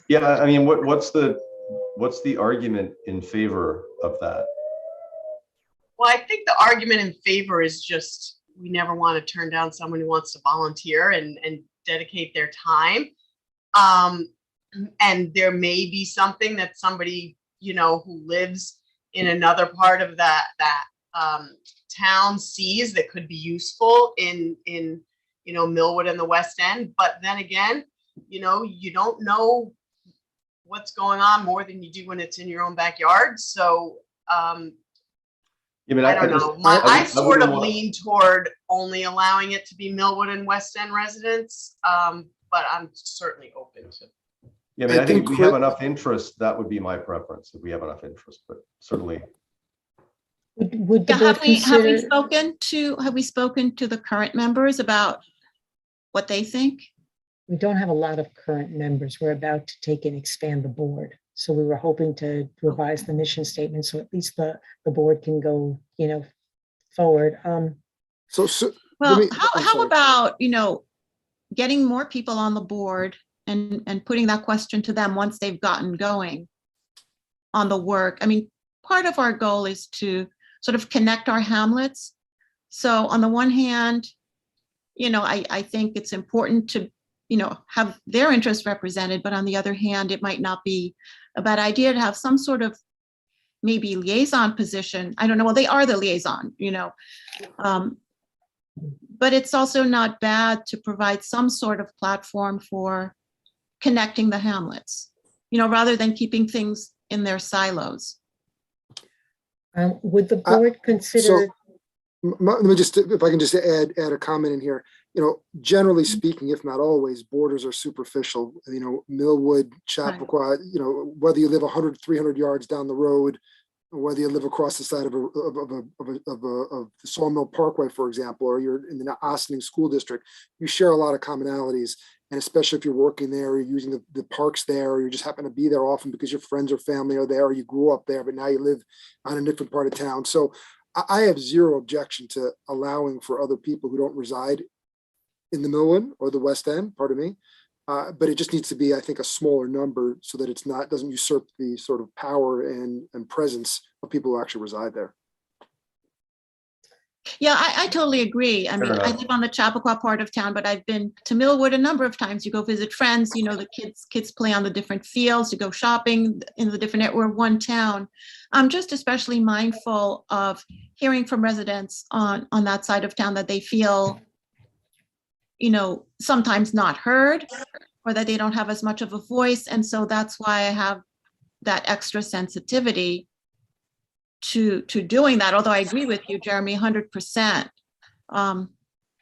Yeah, I mean, what's the argument in favor of that? Well, I think the argument in favor is just we never want to turn down someone who wants to volunteer and dedicate their time. And there may be something that somebody, who lives in another part of that town sees that could be useful in Millwood and the West End. But then again, you don't know what's going on more than you do when it's in your own backyard. So I mean, I don't know. I sort wouldn't of want- lean toward only allowing it to be Millwood and West End residents, but I'm certainly open to. Yeah, I mean, I I think think if we have Chris- enough interest, that would be my preference, if we have enough interest, but certainly. Would the Yeah, board have we consider? spoken to the current members about what they think? We don't have a lot of current members. We're about to take and expand the board. So we were hoping to revise the mission statement, so at least the board can go, forward. So Well, me- I'm how sorry. about, getting more people on the board and putting that question to them once they've gotten going on the work? I mean, part of our goal is to sort of connect our hamlets. So on the one hand, I think it's important to, have their interests represented, but on the other hand, it might not be a bad idea to have some sort of maybe liaison position. I don't know. Well, they are the liaison, but it's also not bad to provide some sort of platform for connecting the hamlets, rather than keeping things in their silos. Would the board consider? Let me just, if I can just add a comment in here. Generally speaking, if not always, borders are superficial. Millwood, Chappaqua, whether you live 100, 300 yards down the road, or whether you live across the side of the Sawmill Parkway, for example, or you're in the Ossining School District, you share a lot of commonalities. And especially if you're working there, or you're using the parks there, or you just happen to be there often because your friends or family are there, or you grew up there, but now you live on a different part of town. So I have zero objection to allowing for other people who don't reside in the Millwood or the West End, pardon me. But it just needs to be, I think, a smaller number so that doesn't usurp the sort of power and presence of people who actually reside there. Yeah, I totally agree. I mean, Fair I enough. live on the Chappaqua part of town, but I've been to Millwood a number of times. You go visit friends, the kids play on the different fields, you go shopping in the different, we're one town. I'm just especially mindful of hearing from residents on that side of town that they feel, sometimes not heard, or that they don't have as much of a voice. And so that's why I have that extra sensitivity to doing that. Although I agree with you, Jeremy, 100%.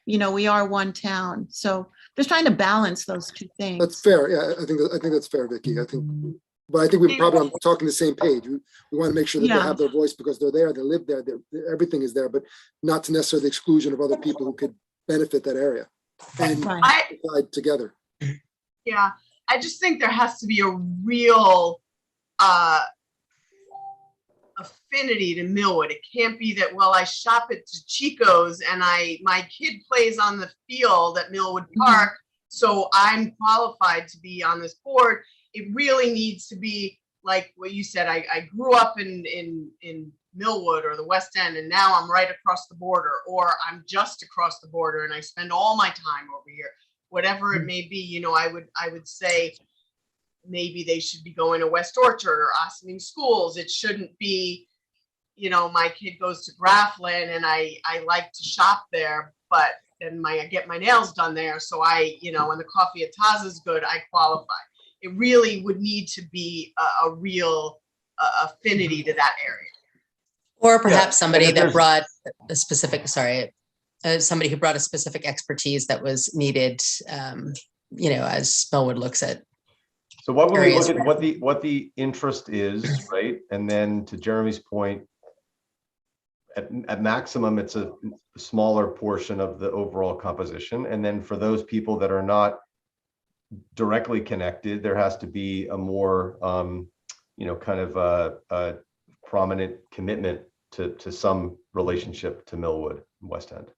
We are one town. So just trying to balance those two things. That's fair. Yeah, I think that's fair, Vicky. But I think we're probably talking the same page. We want to make sure that they Yeah. have their voice because they're there, they live there, everything is there, but not to necessarily the exclusion of other people who could benefit that area. and Right. decide together. Yeah, I just think there has to be a real affinity to Millwood. It can't be that, well, I shop at Chico's and my kid plays on the field at Millwood Park, so I'm qualified to be on this board. It really needs to be like what you said. I grew up in Millwood or the West End, and now I'm right across the border, or I'm just across the border and I spend all my time over here. Whatever it may be, you know, I would say maybe they should be going to West Orchard or Ossining schools. It shouldn't be, you know, my kid goes to Grafflin and I like to shop there, but then I get my nails done there. So you know, when the coffee at Taz is good, I qualify. It really would need to be a real affinity to that area. Or perhaps somebody and that there's- brought a specific, somebody who brought a specific expertise that was needed, you know, as Millwood looks at. So what would we areas look at where- what the interest is, right? And then to Jeremy's point, at maximum, it's a smaller portion of the overall composition. And then for those people that are not directly connected, there has to be a more, you know, kind of a prominent commitment to some relationship to Millwood and West End.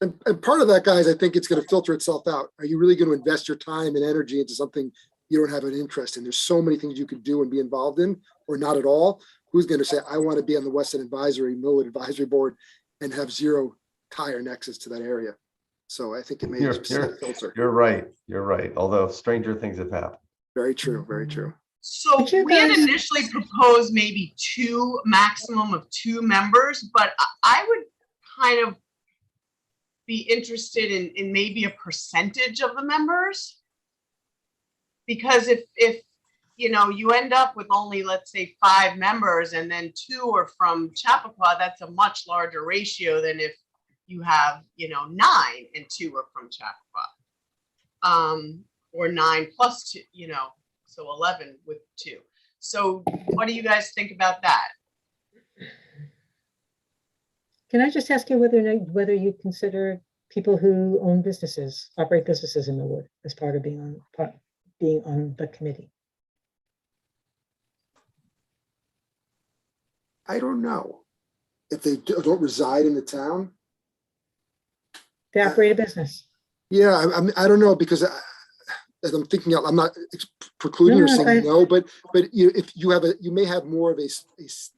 And part of that, guys, I think it's going to filter itself out. Are you really going to invest your time and energy into something you don't have an interest in? There's so many things you could do and be involved in, or not at all. Who's going to say, I want to be on the West End Advisory, Millwood Advisory Board, and have zero tie or nexus to that area? So I think it may filter. You're right. You're right. Although stranger things have happened. Very true. Very true. So Would you we had guys- initially proposed maybe maximum of two members, but I would kind of be interested in maybe a percentage of the members. Because if you know, you end up with only, let's say, 5 members and then 2 are from Chappaqua, that's a much larger ratio than if you have, you know, 9 and 2 are from Chappaqua. Or 9 plus 2, you know, so 11 with 2. So what do you guys think about that? Can I just ask you whether you consider people who own businesses, operate businesses in Millwood as part of being on the committee? I don't know if they don't reside in the town. They operate a business. Yeah, I don't know, because as I'm thinking out, I'm not precluding or No, saying no, but if you may have more of a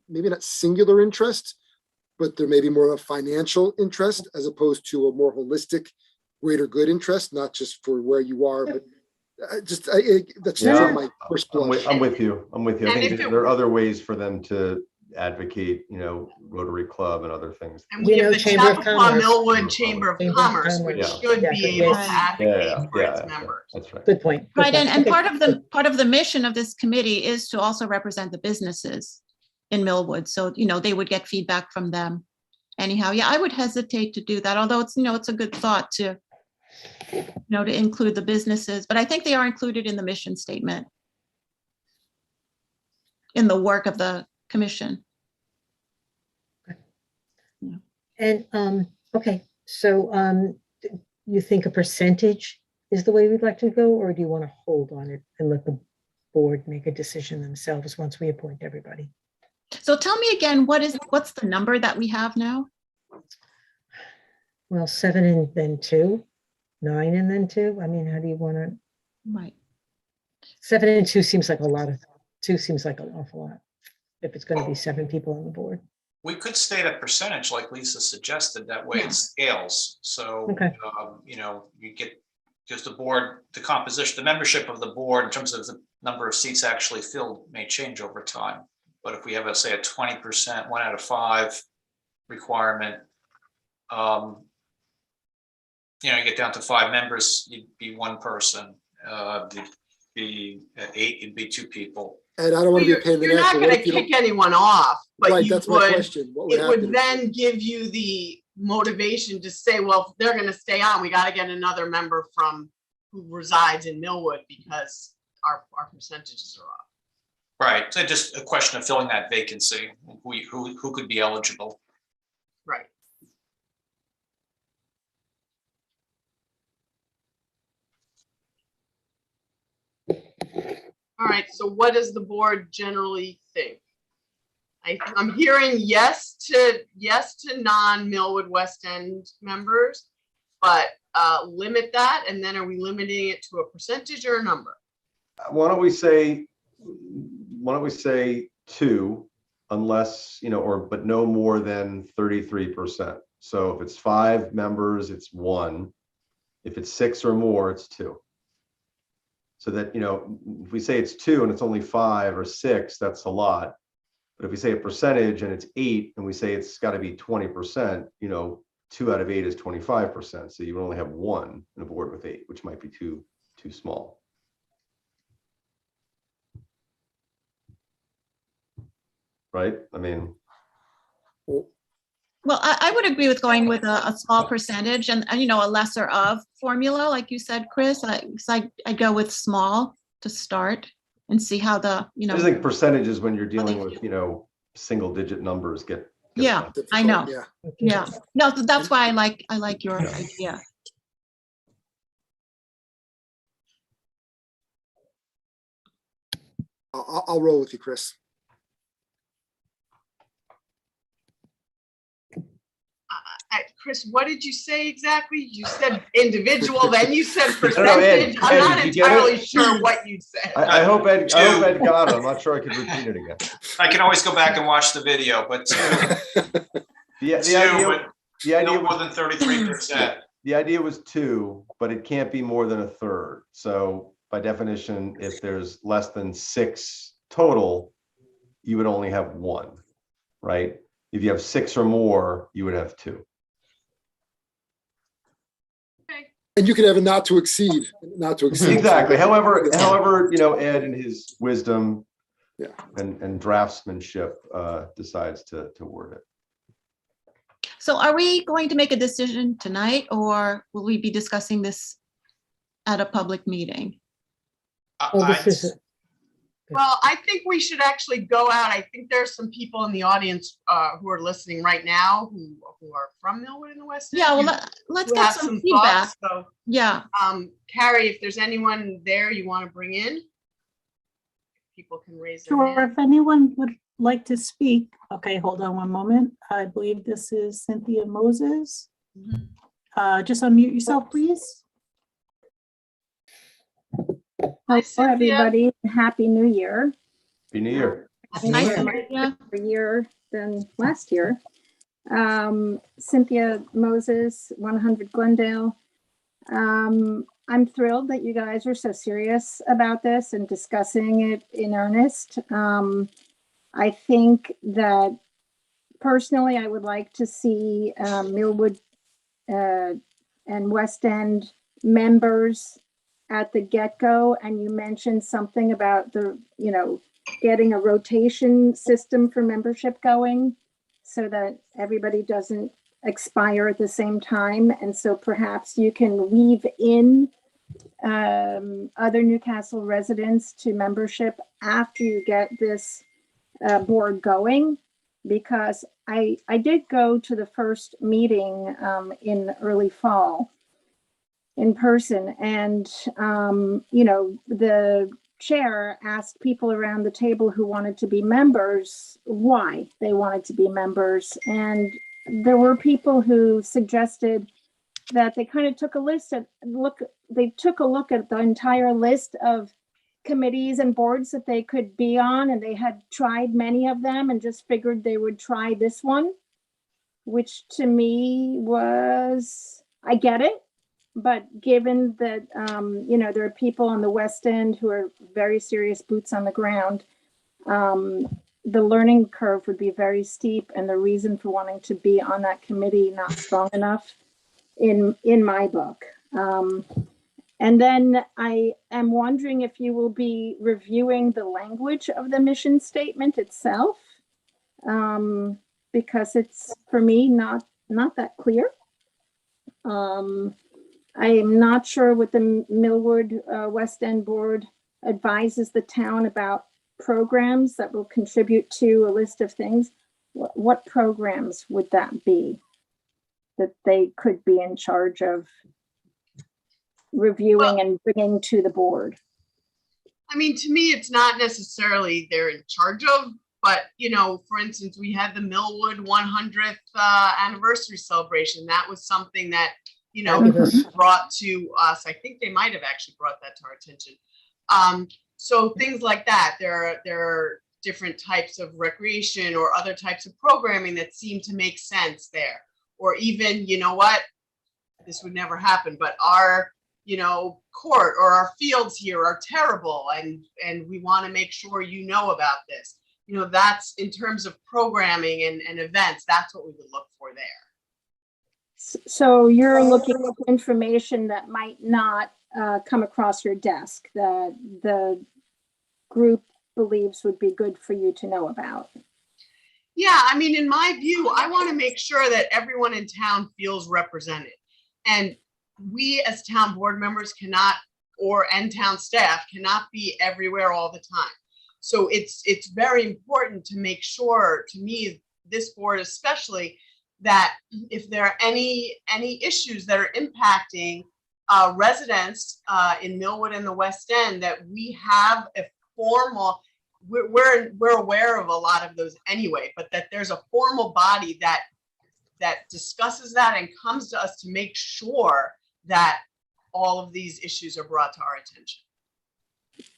maybe not singular interest, but there may be more of a financial interest as opposed to a more holistic, greater good interest, not just for where you are, but that's Yeah. sort of my first blush. I'm with you. I And think if it- there are other ways for them to advocate, you know, Rotary Club and other things. And we You have know, the Chamber of Chappaqua Commerce. Millwood Chamber of Chamber of Commerce, which Commerce. should Yeah, be good, able yes. to advocate for its Yeah, members. that's right. Good point. good Right, point. and Okay. part of the mission of this committee is to also represent the businesses in Millwood. So, you know, they would get feedback from them. Anyhow, yeah, I would hesitate to do that, although it's, you know, it's a good thought to, you know, to include the businesses, but I think they are included in the mission statement, in the work of the commission. And, okay, so, you think a percentage is the way we'd like to go, or do you want to hold on it and let the board make a decision themselves once we appoint everybody? So tell me again, what's the number that we have now? Well, 7 and then 2, 9 and then 2. I mean, how do you want to? Right. 7 and 2 seems like a lot of, 2 seems like an awful lot. If it's going to be 7 people on the board. We could state a percentage like Lisa suggested, that way Yeah. it scales. So, Okay. you know, you get, because the board, the composition, the membership of the board in terms of the number of seats actually filled may change over time. But if we have, say, a 20%, 1 out of 5 requirement, you know, you get down to 5 members, you'd be 1 person. Be at 8, it'd be 2 people. And I don't want to be a pain in the You're neck. not but going what to if you don't- kick anyone off, but Right, you that's my would, question. What would it would happen? then give you the motivation to say, well, if they're going to stay on, we got to get another member from who resides in Millwood because our percentages are off. Right, so just a question of filling that vacancy, who could be eligible. Right. All right, so what does the board generally think? I'm hearing yes to non-Millwood West End members, but limit that, and then are we limiting it to a percentage or a number? Why don't we say 2, unless, but no more than 33%. So if it's 5 members, it's 1. If it's 6 or more, it's 2. So that, if we say it's 2 and it's only 5 or 6, that's a lot. But if we say a percentage and it's 8 and we say it's got to be 20%, 2 out of 8 is 25%. So you only have 1 in a board with 8, which might be too small. Right? I mean, Well, I would agree with going with a small percentage and a lesser of formula, like you said, Chris. I go with small to start and see how I just think percentages when you're dealing with, single digit numbers get yeah, tough. I know. Yeah. Yeah. No, that's why I like your idea. I'll roll with you, Chris. Chris, what did you say exactly? You said individual, then you said Ed, percentage. I'm not did you get entirely it? sure what you said. I hope Ed got it. I'm not sure I could repeat it again. I can always go back and watch the video, but The two, idea no more was than 33%. the idea was 2, but it can't be more than a third. So by definition, if there's less than 6 total, you would only have 1, right? If you have 6 or more, you would have 2. And you could have a not to exceed. Exactly. However, Ed in his wisdom and draftsmanship decides to word it. So are we going to make a decision tonight, or will we be discussing this at a public meeting? Well, I think we should actually go out. I think there's some people in the audience who are listening right now who are from Millwood in the West End. Yeah, well, let's get some feedback. Thoughts, so, yeah. Carrie, if there's anyone there you want to bring in, people can raise their Sure, hand. if anyone would like to speak. Okay, hold on one moment. I believe this is Cynthia Moses. Just unmute yourself, please. Hi, Hello, Cynthia. everybody. Happy New Year. Happy New Year. Nice to meet you. Year than last year. Cynthia Moses, 100 Glendale. I'm thrilled that you guys are so serious about this and discussing it in earnest. I think that personally, I would like to see Millwood and West End members at the get-go. And you mentioned something about getting a rotation system for membership going so that everybody doesn't expire at the same time. And so perhaps you can weave in other Newcastle residents to membership after you get this board going, because I did go to the first meeting in early fall in person, and the chair asked people around the table who wanted to be members why they wanted to be members, and there were people who suggested that they kind of took a look at the entire list of committees and boards that they could be on, and they had tried many of them and just figured they would try this one, which to me was, I get it, but given that there are people on the West End who are very serious boots on the ground, the learning curve would be very steep, and the reason for wanting to be on that committee not strong enough in my book. And then I am wondering if you will be reviewing the language of the mission statement itself, because it's, for me, not that clear. I am not sure what the Millwood West End Board advises the town about programs that will contribute to a list of things. What programs would that be that they could be in charge of reviewing and bringing to the board? I mean, to me, it's not necessarily they're in charge of, but, you know, for instance, we had the Millwood 100th anniversary celebration. That was something that, you know, Fabulous. brought to us. I think they might have actually brought that to our attention. So things like that. There are different types of recreation or other types of programming that seem to make sense there. Or even, you know what, this would never happen, but our, you know, court or our fields here are terrible, and we want to make sure you know about this. You know, that's in terms of programming and events, that's what we would look for there. So you're looking at information that might not come across your desk that the group believes would be good for you to know about. Yeah, I mean, in my view, I want to make sure that everyone in town feels represented. And we as town board members cannot, and town staff cannot be everywhere all the time. So it's very important to make sure, to me, this board especially, that if there are any issues that are impacting residents in Millwood and the West End, that we have a formal, we're aware of a lot of those anyway, but that there's a formal body that discusses that and comes to us to make sure that all of these issues are brought to our attention.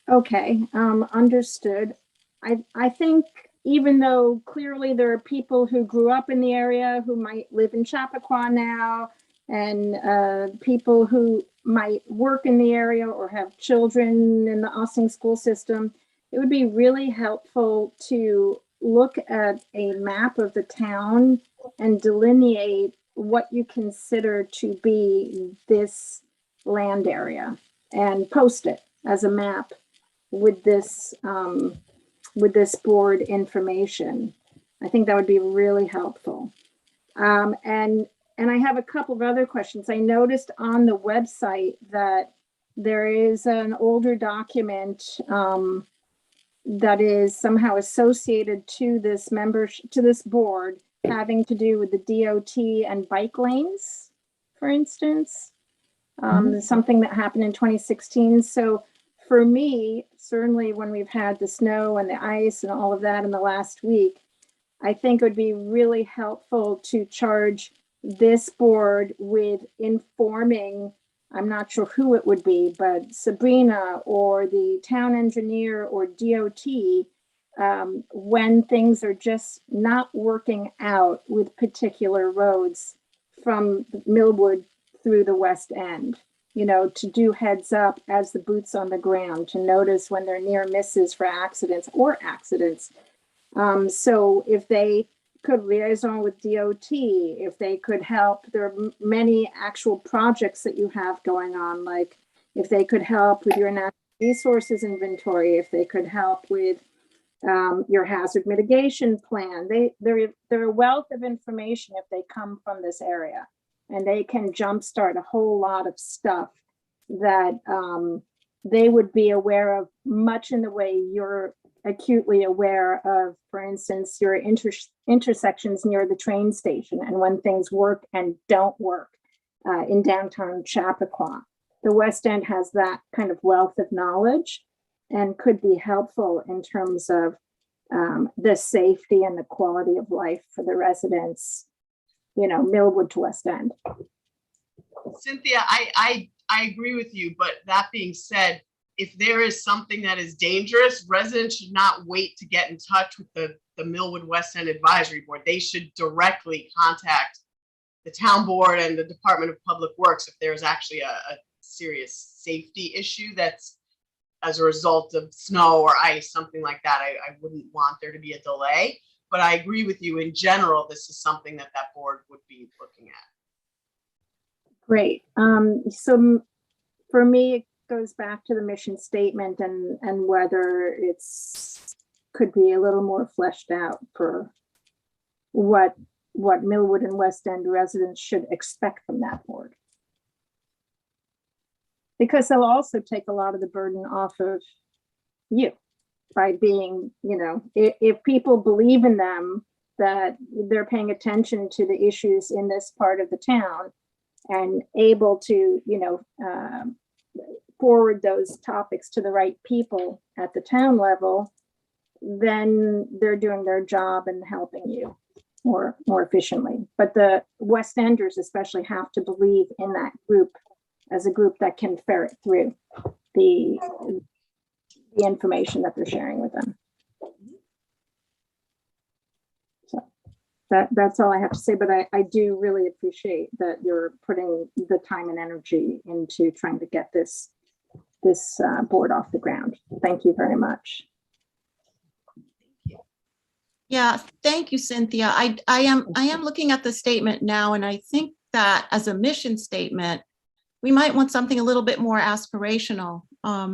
Okay, understood. I think even though clearly there are people who grew up in the area who might live in Chappaqua now, and people who might work in the area or have children in the Ossing school system, it would be really helpful to look at a map of the town and delineate what you consider to be this land area and post it as a map with this board information. I think that would be really helpful. And I have a couple of other questions. I noticed on the website that there is an older document that is somehow associated to this membership, to this board, having to do with the DOT and bike lanes, for instance. Something that happened in 2016. So for me, certainly when we've had the snow and the ice and all of that in the last week, I think it would be really helpful to charge this board with informing, I'm not sure who it would be, but Sabrina or the town engineer or DOT, when things are just not working out with particular roads from Millwood through the West End. You know, to do heads up as the boots on the ground, to notice when they're near misses for accidents. So if they could liaison with DOT, if they could help, there are many actual projects that you have going on, like if they could help with your natural resources inventory, if they could help with your hazard mitigation plan. They're a wealth of information if they come from this area. And they can jumpstart a whole lot of stuff that they would be aware of, much in the way you're acutely aware of, for instance, your intersections near the train station and when things work and don't work in downtown Chappaqua. The West End has that kind of wealth of knowledge and could be helpful in terms of the safety and the quality of life for the residents, you know, Millwood to West End. Cynthia, I agree with you, but that being said, if there is something that is dangerous, residents should not wait to get in touch with the Millwood West End Advisory Board. They should directly contact the town board and the Department of Public Works if there's actually a serious safety issue that's as a result of snow or ice, something like that. I wouldn't want there to be a delay. But I agree with you, in general, this is something that board would be looking at. Great. So for me, it goes back to the mission statement and whether it's could be a little more fleshed out for what Millwood and West End residents should expect from that board. Because they'll also take a lot of the burden off of you. By being, you know, if people believe in them, that they're paying attention to the issues in this part of the town and able to, you know, forward those topics to the right people at the town level, then they're doing their job and helping you more efficiently. But the West Enders especially have to believe in that group as a group that can ferret through the information that they're sharing with them. So that's all I have to say, but I do really appreciate that you're putting the time and energy into trying to get this board off the ground. Thank you very much. Yeah, thank you, Cynthia. I am looking at the statement now, and I think that as a mission statement, we might want something a little bit more aspirational. I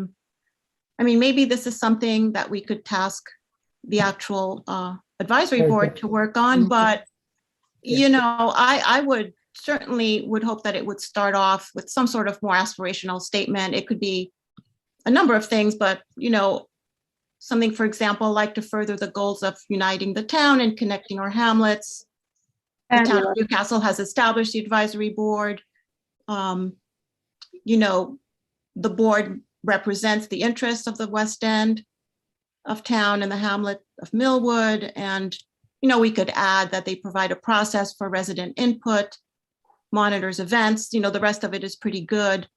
mean, maybe this is something that we could task the actual advisory board to work on, but you know, I would certainly hope that it would start off with some sort of more aspirational statement. It could be a number of things, but you know, something, for example, like to further the goals of uniting the town and connecting our hamlets. The town of Newcastle has established the advisory board. You know, the board represents the interests of the West End of town and the hamlet of Millwood. And, you know, we could add that they provide a process for resident input, monitors events. You know, the rest of it is pretty good.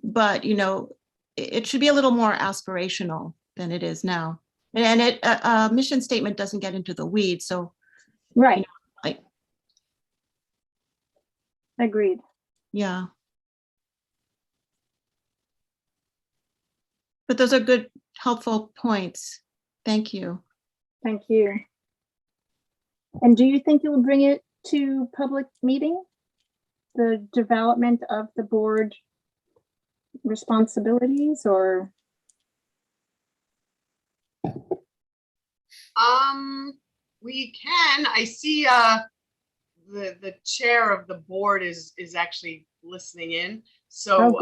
But, you know, it should be a little more aspirational than it is now. And a mission statement doesn't get into the weeds. So, right. You know, agreed. Yeah. But those are good, helpful points. Thank you. Thank you. And do you think you'll bring it to public meeting? The development of the board responsibilities, or? We can. I see the chair of the board is actually listening in. So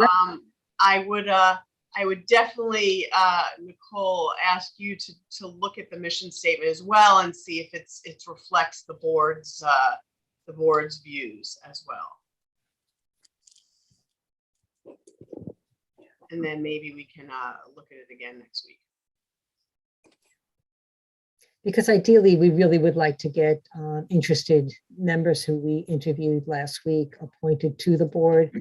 I would definitely, Nicole, ask you to look at the mission statement as well and see if it reflects the board's views as well. And then maybe we can look at it again next week. Because ideally, we really would like to get interested members who we interviewed last week appointed to the board,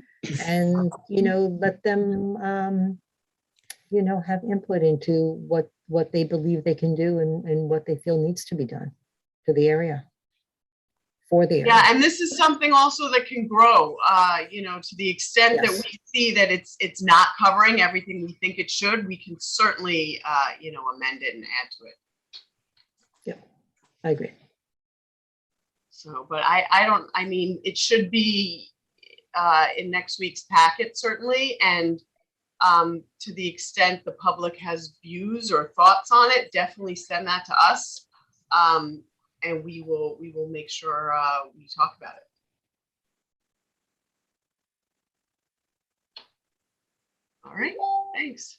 and you know, let them you know, have input into what they believe they can do and what they feel needs to be done to the area, for the area. Yeah, and this is something also that can grow, you know, to the extent that we see that it's not covering everything we think it should, we can certainly, you know, amend it and add to it. Yeah, I agree. So, but I mean, it should be in next week's packet, certainly. And to the extent the public has views or thoughts on it, definitely send that to us. And we will make sure we talk about it. All right, thanks.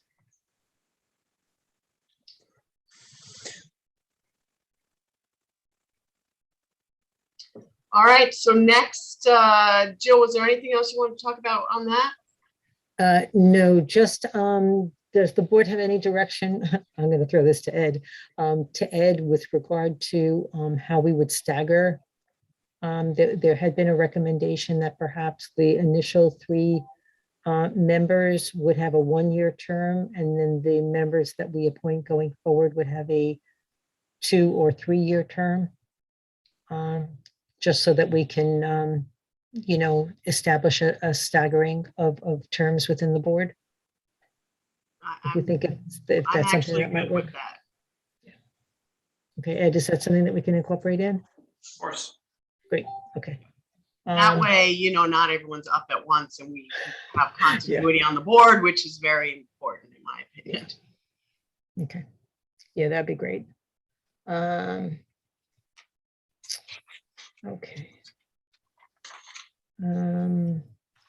All right, so next, Jill, was there anything else you wanted to talk about on that? No, just does the board have any direction? I'm going to throw this to Ed with regard to how we would stagger. There had been a recommendation that perhaps the initial 3 members would have a 1-year term, and then the members that we appoint going forward would have a 2- or 3-year term. Just so that we can, you know, establish a staggering of terms within the board. If you think if that's something that might work. Yeah. Okay, Ed, is that something that we can incorporate in? Of course. Great, okay. That way, you know, not everyone's up at once and we have continuity on the board, which is very important in my opinion. Yeah. Okay, yeah, that'd be great. Okay.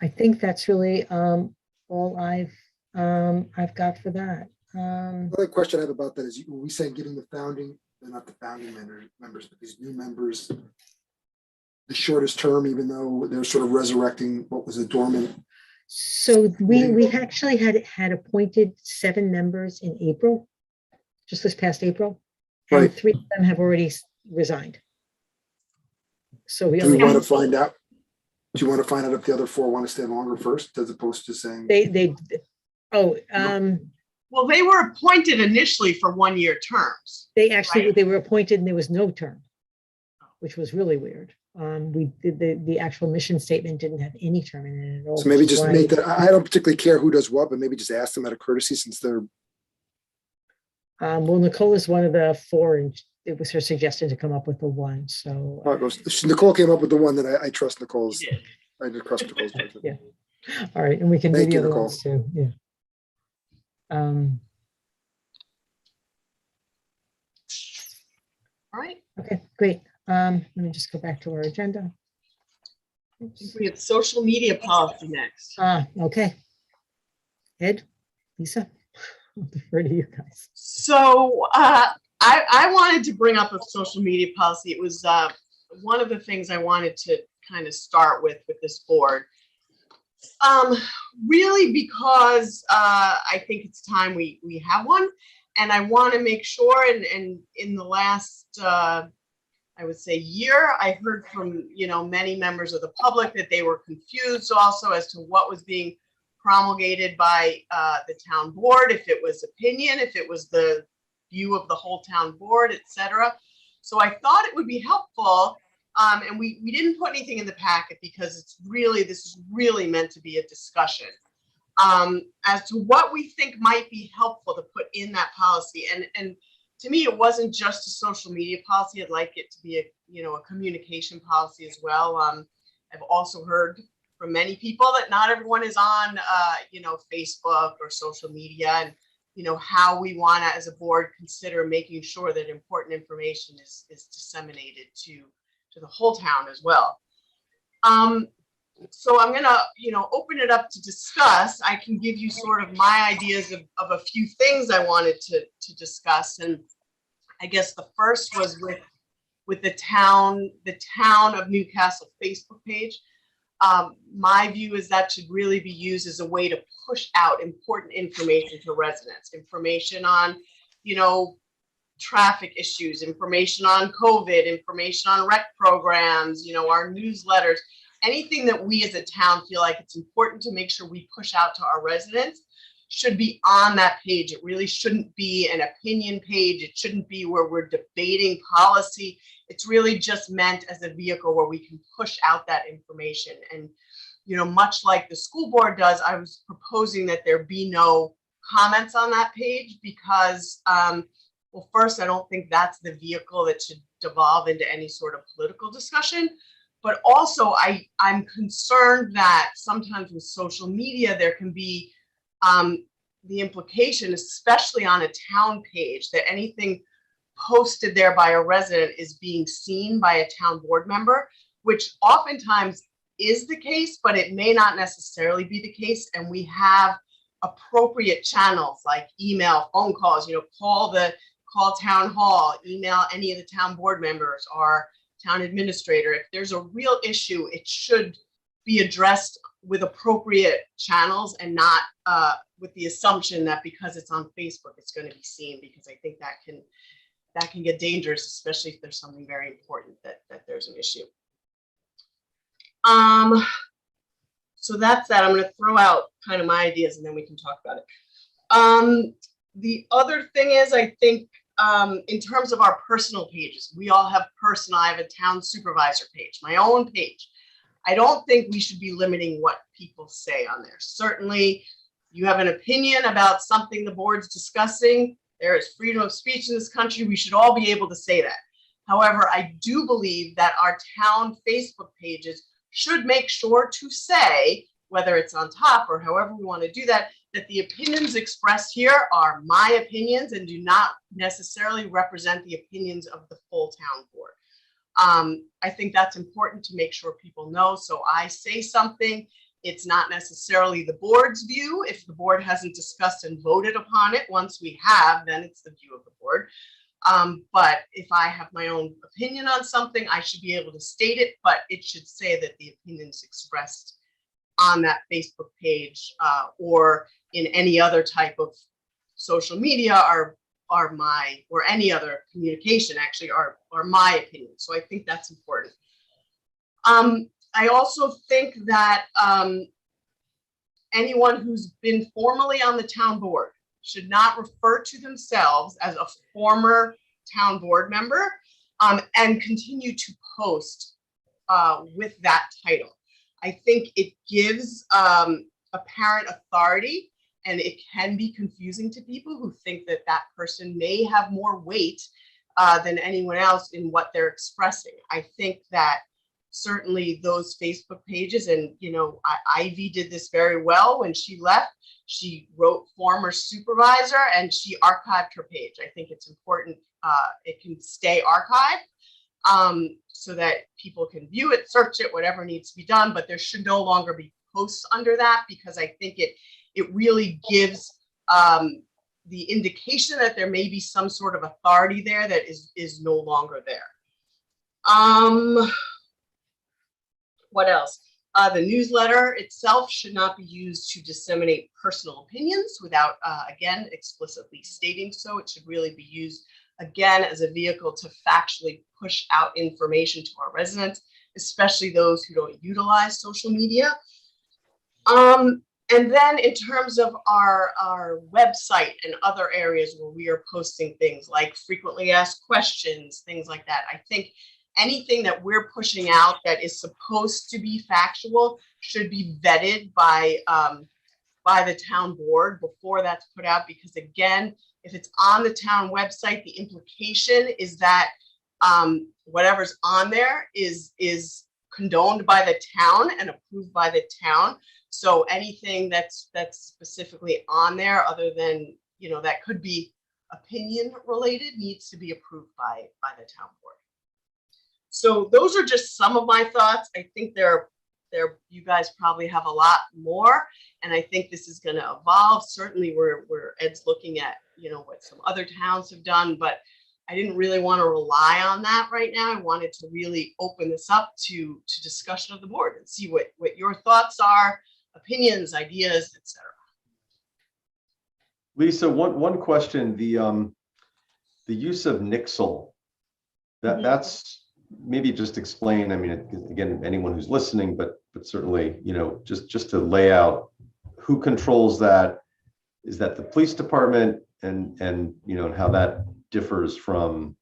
I think that's really all I've got for that. Another question I have about that is, when we say giving the founding, not the founding members, but these new members, the shortest term, even though they're sort of resurrecting what was a dormant So we actually had appointed 7 members in April, just this past April. And Right. 3 of them have already resigned. So we Do we only want to have, find out? Do you want to find out if the other 4 want to stay longer first, as opposed to saying? Well, they were appointed initially for 1-year terms. They actually, right? they were appointed and there was no term, which was really weird. We did the actual mission statement didn't have any term in it at all. So maybe which is just why- make that, I don't particularly care who does what, but maybe just ask them out of courtesy since they're, Well, Nicole is one of the 4 and it was her suggestion to come up with the 1, so. Nicole came up with the one that I trust Nicole's. She did. I just trust Nicole's. judgment. Yeah. All right, and we can do Thank the you, other Nicole. ones too, yeah. All right. Okay, great. Let me just go back to our agenda. Oops. We have social media policy next. Okay. Ed, Lisa, I'll defer to you guys. So I wanted to bring up a social media policy. It was one of the things I wanted to kind of start with this board. Really because I think it's time we have one. And I want to make sure, and in the last, I would say year, I heard from, many members of the public that they were confused also as to what was being promulgated by the town board, if it was opinion, if it was the view of the whole town board, etc. So I thought it would be helpful, and we didn't put anything in the packet because this is really meant to be a discussion as to what we think might be helpful to put in that policy. And to me, it wasn't just a social media policy. I'd like it to be a communication policy as well. I've also heard from many people that not everyone is on, Facebook or social media, and how we want to, as a board, consider making sure that important information is disseminated to the whole town as well. So I'm gonna, open it up to discuss. I can give you sort of my ideas of a few things I wanted to discuss, and I guess the first was with the town of Newcastle Facebook page. My view is that should really be used as a way to push out important information to residents, information on, traffic issues, information on COVID, information on rec programs, our newsletters, anything that we as a town feel like it's important to make sure we push out to our residents should be on that page. It really shouldn't be an opinion page. It shouldn't be where we're debating policy. It's really just meant as a vehicle where we can push out that information. And, much like the school board does, I was proposing that there be no comments on that page because, well, first, I don't think that's the vehicle that should devolve into any sort of political discussion. But also, I'm concerned that sometimes with social media, there can be the implication, especially on a town page, that anything posted there by a resident is being seen by a town board member, which oftentimes is the case, but it may not necessarily be the case. And we have appropriate channels like email, phone calls, call town hall, email any of the town board members or town administrator. If there's a real issue, it should be addressed with appropriate channels and not with the assumption that because it's on Facebook, it's going to be seen, because I think that can get dangerous, especially if there's something very important that there's an issue. So that's that. I'm going to throw out kind of my ideas and then we can talk about it. The other thing is, I think in terms of our personal pages, we all have personal. I have a town supervisor page, my own page. I don't think we should be limiting what people say on there. Certainly, you have an opinion about something the board's discussing. There is freedom of speech in this country. We should all be able to say that. However, I do believe that our town Facebook pages should make sure to say, whether it's on top or however we want to do that, that the opinions expressed here are my opinions and do not necessarily represent the opinions of the full town board. I think that's important to make sure people know. So I say something, it's not necessarily the board's view. If the board hasn't discussed and voted upon it, once we have, then it's the view of the board. But if I have my own opinion on something, I should be able to state it, but it should say that the opinions expressed on that Facebook page or in any other type of social media are my, or any other communication actually are my opinion. So I think that's important. I also think that anyone who's been formally on the town board should not refer to themselves as a former town board member and continue to post with that title. I think it gives apparent authority, and it can be confusing to people who think that that person may have more weight than anyone else in what they're expressing. I think that certainly those Facebook pages, and you know, Ivy did this very well when she left. She wrote former supervisor and she archived her page. I think it's important it can stay archived so that people can view it, search it, whatever needs to be done, but there should no longer be posts under that, because I think it really gives the indication that there may be some sort of authority there that is no longer there. What else? The newsletter itself should not be used to disseminate personal opinions without, again, explicitly stating so. It should really be used, again, as a vehicle to factually push out information to our residents, especially those who don't utilize social media. And then in terms of our website and other areas where we are posting things like frequently asked questions, things like that, I think anything that we're pushing out that is supposed to be factual should be vetted by the town board before that's put out, because again, if it's on the town website, the implication is that whatever's on there is condoned by the town and approved by the town. So anything that's specifically on there, other than, you know, that could be opinion related, needs to be approved by the town board. So those are just some of my thoughts. I think you guys probably have a lot more, and I think this is going to evolve. Certainly where Ed's looking at, you know, what some other towns have done, but I didn't really want to rely on that right now. I wanted to really open this up to discussion of the board and see what your thoughts are, opinions, ideas, etc. Lisa, one question, the use of nixle, that's, maybe just explain, I mean, again, anyone who's listening, but certainly, you know, just to lay out who controls that. Is that the police department, and you know, and how that differs from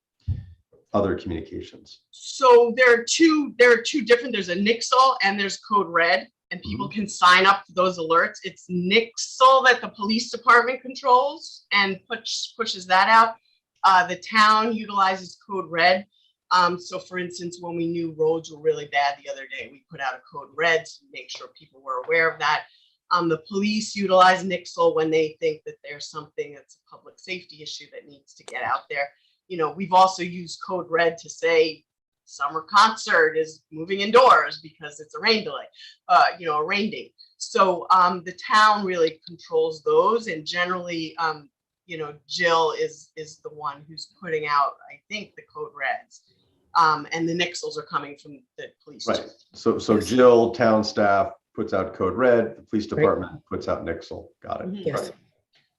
other communications? So there are two different, there's a nixle and there's code red, and people can sign up to those alerts. It's nixle that the police department controls and pushes that out. The town utilizes code red. So for instance, when we knew roads were really bad the other day, we put out a code red to make sure people were aware of that. The police utilize nixle when they think that there's something that's a public safety issue that needs to get out there. You know, we've also used code red to say summer concert is moving indoors because it's a rain delay, you know, a rain date. So the town really controls those, and generally, you know, Jill is the one who's putting out, I think, the code reds. And the nixles are coming from the police. Right. So Jill, town staff, puts out code red, the police department puts out nixle. Got it. Yes. Right.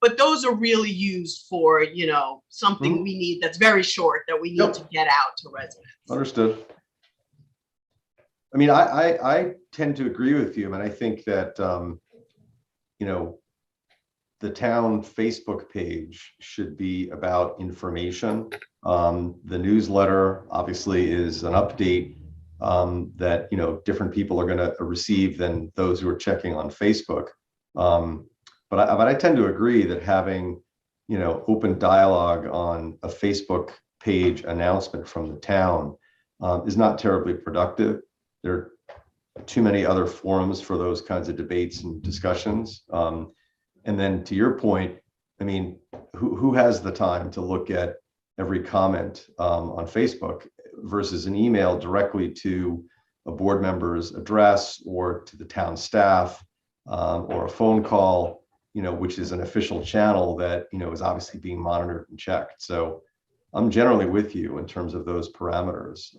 But those are really used for, you know, something we need that's very short that we need to get out to residents. Understood. I mean, I tend to agree with you. I mean, I think that, you know, the town Facebook page should be about information. The newsletter obviously is an update that, you know, different people are going to receive than those who are checking on Facebook. But I tend to agree that having, you know, open dialogue on a Facebook page announcement from the town is not terribly productive. There are too many other forums for those kinds of debates and discussions. And then to your point, I mean, who has the time to look at every comment on Facebook versus an email directly to a board member's address or to the town staff, or a phone call, you know, which is an official channel that, you know, is obviously being monitored and checked. So I'm generally with you in terms of those parameters.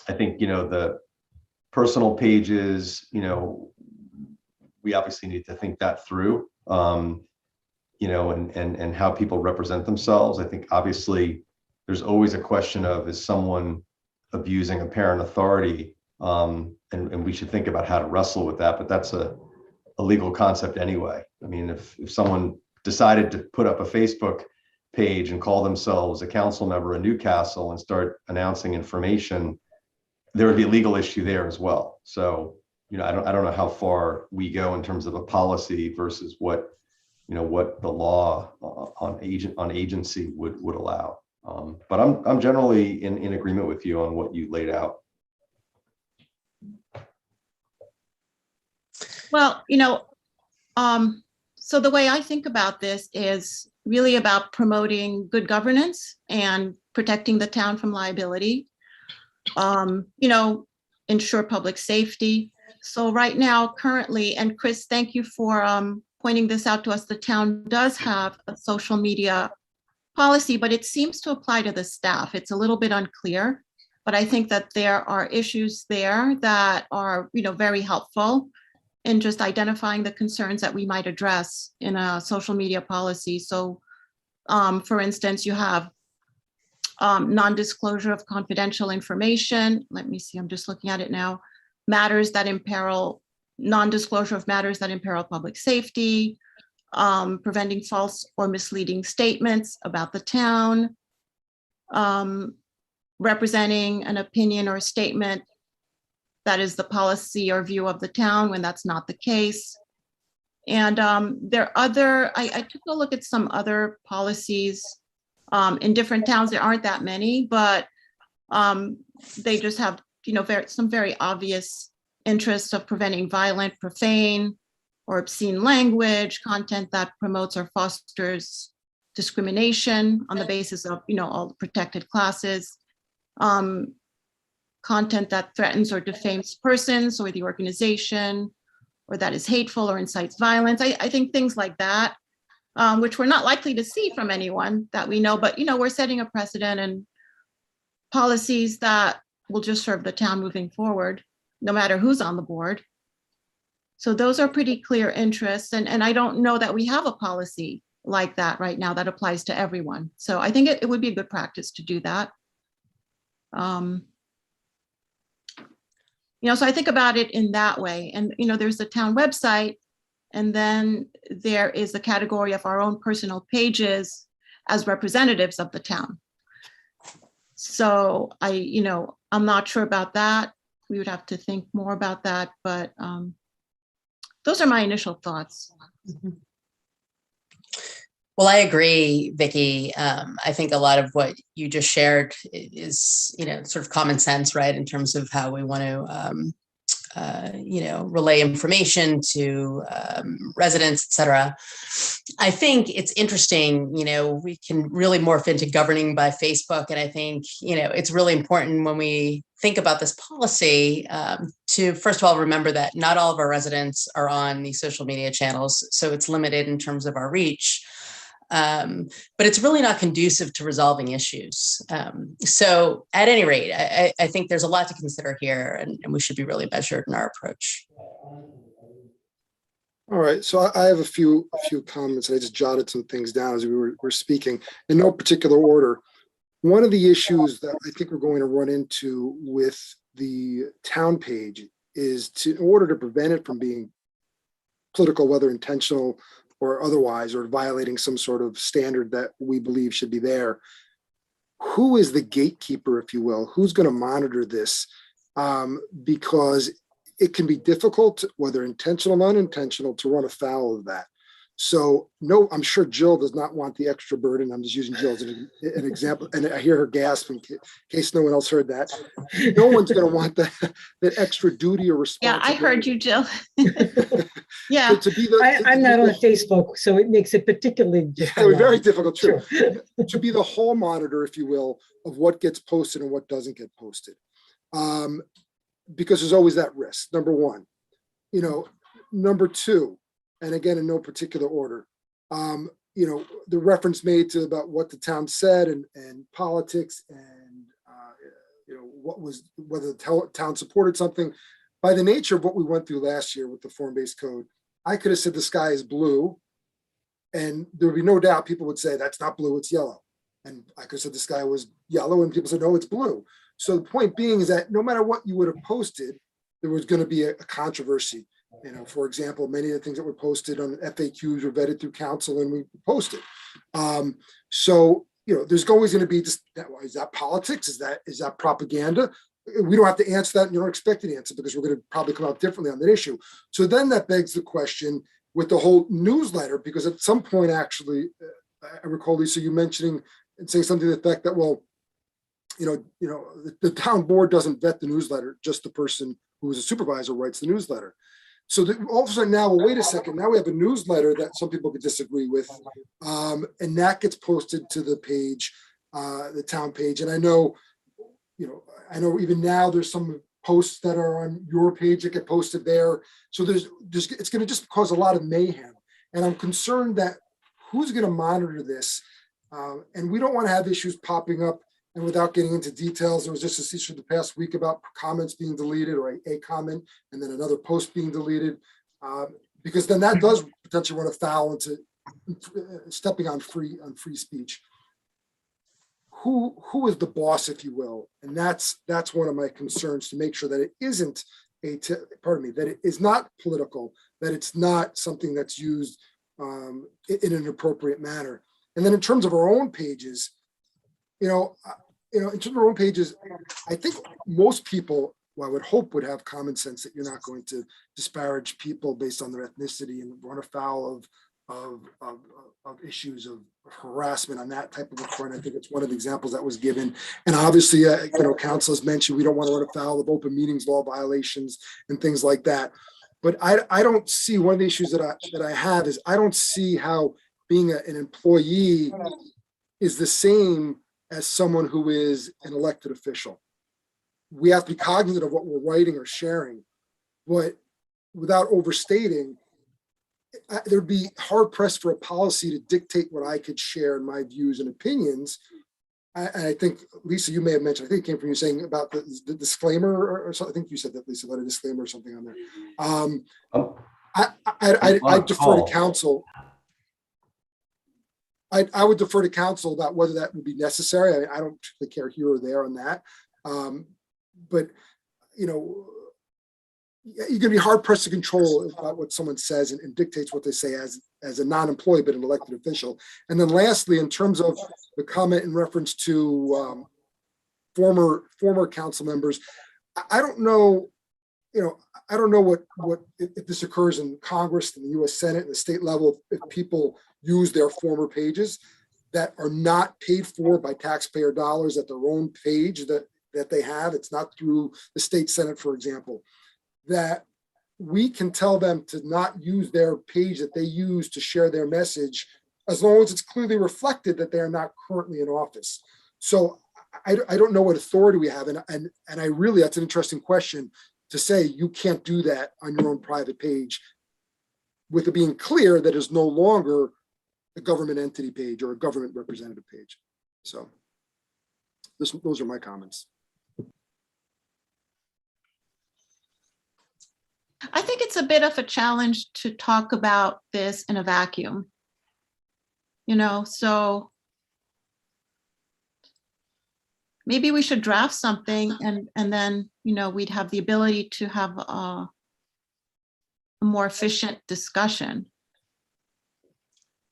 I think, you know, the personal pages, you know, we obviously need to think that through, and how people represent themselves. I think obviously there's always a question of, is someone abusing apparent authority? And we should think about how to wrestle with that, but that's a legal concept anyway. I mean, if someone decided to put up a Facebook page and call themselves a council member in Newcastle and start announcing information, there would be a legal issue there as well. So, I don't know how far we go in terms of a policy versus what the law on agency would allow. But I'm generally in agreement with you on what you laid out. Well, so the way I think about this is really about promoting good governance and protecting the town from liability, ensure public safety. So right now, currently, and Chris, thank you for pointing this out to us, the town does have a social media policy, but it seems to apply to the staff. It's a little bit unclear, but I think that there are issues there that are, very helpful in just identifying the concerns that we might address in a social media policy. So, for instance, you have non-disclosure of confidential information. Let me see, I'm just looking at it now. Non-disclosure of matters that imperil public safety, preventing false or misleading statements about the town, representing an opinion or a statement that is the policy or view of the town when that's not the case. And I took a look at some other policies in different towns. There aren't that many, but they just have, some very obvious interests of preventing violent, profane, or obscene language, content that promotes or fosters discrimination on the basis of, all the protected classes, content that threatens or defames persons or the organization, or that is hateful or incites violence. I think things like that, which we're not likely to see from anyone that we know, but, we're setting a precedent and policies that will just serve the town moving forward, no matter who's on the board. So those are pretty clear interests. And I don't know that we have a policy like that right now that applies to everyone. So I think it would be a good practice to do that. So I think about it in that way. And, there's the town website, and then there is the category of our own personal pages as representatives of the town. So I'm not sure about that. We would have to think more about that, but those are my initial thoughts. Well, I agree, Vicki. I think a lot of what you just shared is, sort of common sense, right? In terms of how we want to, relay information to residents, et cetera. I think it's interesting, we can really morph into governing by Facebook. And I think, it's really important when we think about this policy to, first of all, remember that not all of our residents are on these social media channels. So it's limited in terms of our reach. But it's really not conducive to resolving issues. So at any rate, I think there's a lot to consider here, and we should be really measured in our approach. All right, so I have a few comments. I just jotted some things down as we were speaking in no particular order. One of the issues that I think we're going to run into with the town page is in order to prevent it from being political, whether intentional or otherwise, or violating some sort of standard that we believe should be there. Who is the gatekeeper, if you will? Who's going to monitor this? Because it can be difficult, whether intentional or unintentional, to run afoul of that. So no, I'm sure Jill does not want the extra burden. I'm just using Jill as an example, and I hear her gasp in case no one else heard that. No one's going to want that extra duty or responsibility. Yeah, I heard you, Jill. Yeah, I'm not on Facebook, so it makes it particularly difficult. Very difficult, true. To be the hall monitor, if you will, of what gets posted and what doesn't get posted, because there's always that risk. Number one, number two. And again, in no particular order, the reference made to about what the town said and politics and, whether the town supported something. By the nature of what we went through last year with the form-based code, I could have said the sky is blue, and there would be no doubt people would say that's not blue, it's yellow. And I could have said the sky was yellow, and people said no, it's blue. So the point being is that no matter what you would have posted, there was going to be a controversy. You know, for example, many of the things that were posted on FAQs were vetted through council and we posted. So, you know, there's always going to be just, is that politics? Is that propaganda? We don't have to answer that, and you don't expect an answer because we're going to probably come out differently on that issue. So then that begs the question with the whole newsletter, because at some point, actually, I recall, Lisa, you mentioning and saying something to the effect that, well, the town board doesn't vet the newsletter, just the person who is a supervisor writes the newsletter. So all of a sudden now, well, wait a second, now we have a newsletter that some people could disagree with, and that gets posted to the page, the town page. And I know even now there's some posts that are on your page that get posted there. So it's going to just cause a lot of mayhem. And I'm concerned that who's going to monitor this? And we don't want to have issues popping up. And without getting into details, there was just this issue the past week about comments being deleted, or a comment, and then another post being deleted, because then that does potentially run afoul into stepping on free speech. Who is the boss, if you will? And that's one of my concerns, to make sure that it isn't that it is not political, that it's not something that's used in an appropriate manner. And then in terms of our own pages, in terms of our own pages, I think most people, I would hope, would have common sense that you're not going to disparage people based on their ethnicity and run afoul of issues of harassment on that type of a front. I think it's one of the examples that was given. And obviously, council has mentioned we don't want to run afoul of open meetings law violations and things like that. But I don't see, one of the issues that I have is I don't see how being an employee is the same as someone who is an elected official. We have to be cognizant of what we're writing or sharing, but without overstating, there'd be hard pressed for a policy to dictate what I could share in my views and opinions. I think, Lisa, you may have mentioned, I think it came from you saying about the disclaimer or something. I think you said that, Lisa, about a disclaimer or something on there. I defer to council. I would defer to council about whether that would be necessary. I don't particularly care here or there on that. But, you're going to be hard pressed to control about what someone says and dictates what they say as a non-employee, but an elected official. And then lastly, in terms of the comment in reference to former council members, I don't know, I don't know what if this occurs in Congress, in the U.S. Senate, and the state level, if people use their former pages that are not paid for by taxpayer dollars at their own page that they have. It's not through the state Senate, for example, that we can tell them to not use their page that they use to share their message, as long as it's clearly reflected that they are not currently in office. So I don't know what authority we have. And I really, that's an interesting question, to say you can't do that on your own private page, with it being clear that it's no longer a government entity page or a government representative page. So those are my comments. I think it's a bit of a challenge to talk about this in a vacuum. So maybe we should draft something and then, we'd have the ability to have a more efficient discussion.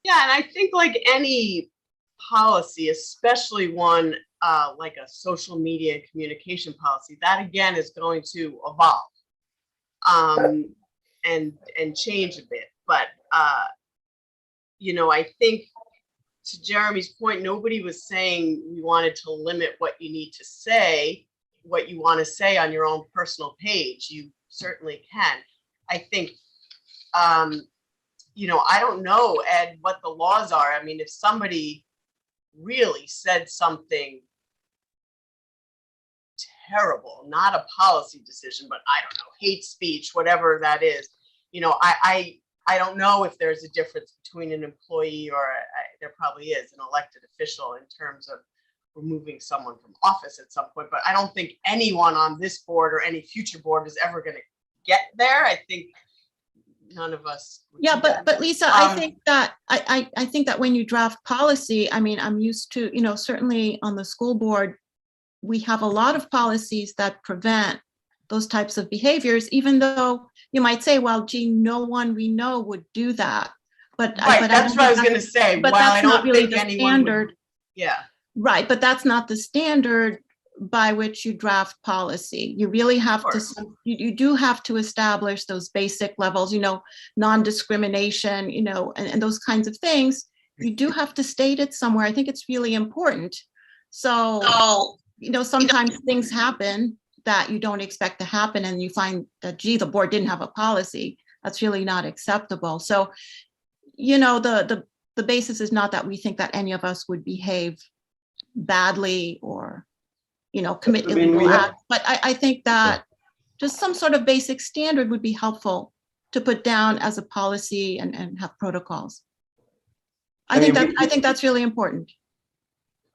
Yeah, and I think like any policy, especially one like a social media communication policy, that again is going to evolve and change a bit. But I think, to Jeremy's point, nobody was saying we wanted to limit what you need to say, what you want to say on your own personal page. You certainly can. I think, I don't know, Ed, what the laws are. I mean, if somebody really said something terrible, not a policy decision, but I don't know, hate speech, whatever that is, I don't know if there's a difference between an employee or there probably is an elected official in terms of removing someone from office at some point. But I don't think anyone on this board or any future board is ever going to get there. I think none of us. would Yeah, do that. but Lisa, I think that, I think that when you draft policy, I mean, I'm used to, certainly on the school board, we have a lot of policies that prevent those types of behaviors, even though you might say, well, gee, no one we know would do that. But Right, but that's don't what I think was gonna that's- say. But While I that's not don't really think the anyone would- standard. Yeah, Right, but that's not the standard by which you draft policy. You really have to, course. you do have to establish those basic levels, non-discrimination, and those kinds of things. You do have to state it somewhere. I think it's really important. So, sometimes things happen that you don't expect to happen, and you find that, gee, the board didn't have a policy. That's really not acceptable. So, the basis is not that we think that any of us would behave badly or, commit I mean, we illegal have- acts. But I think that just some sort of basic standard would be helpful to put down as a policy and have protocols. I think that's really important.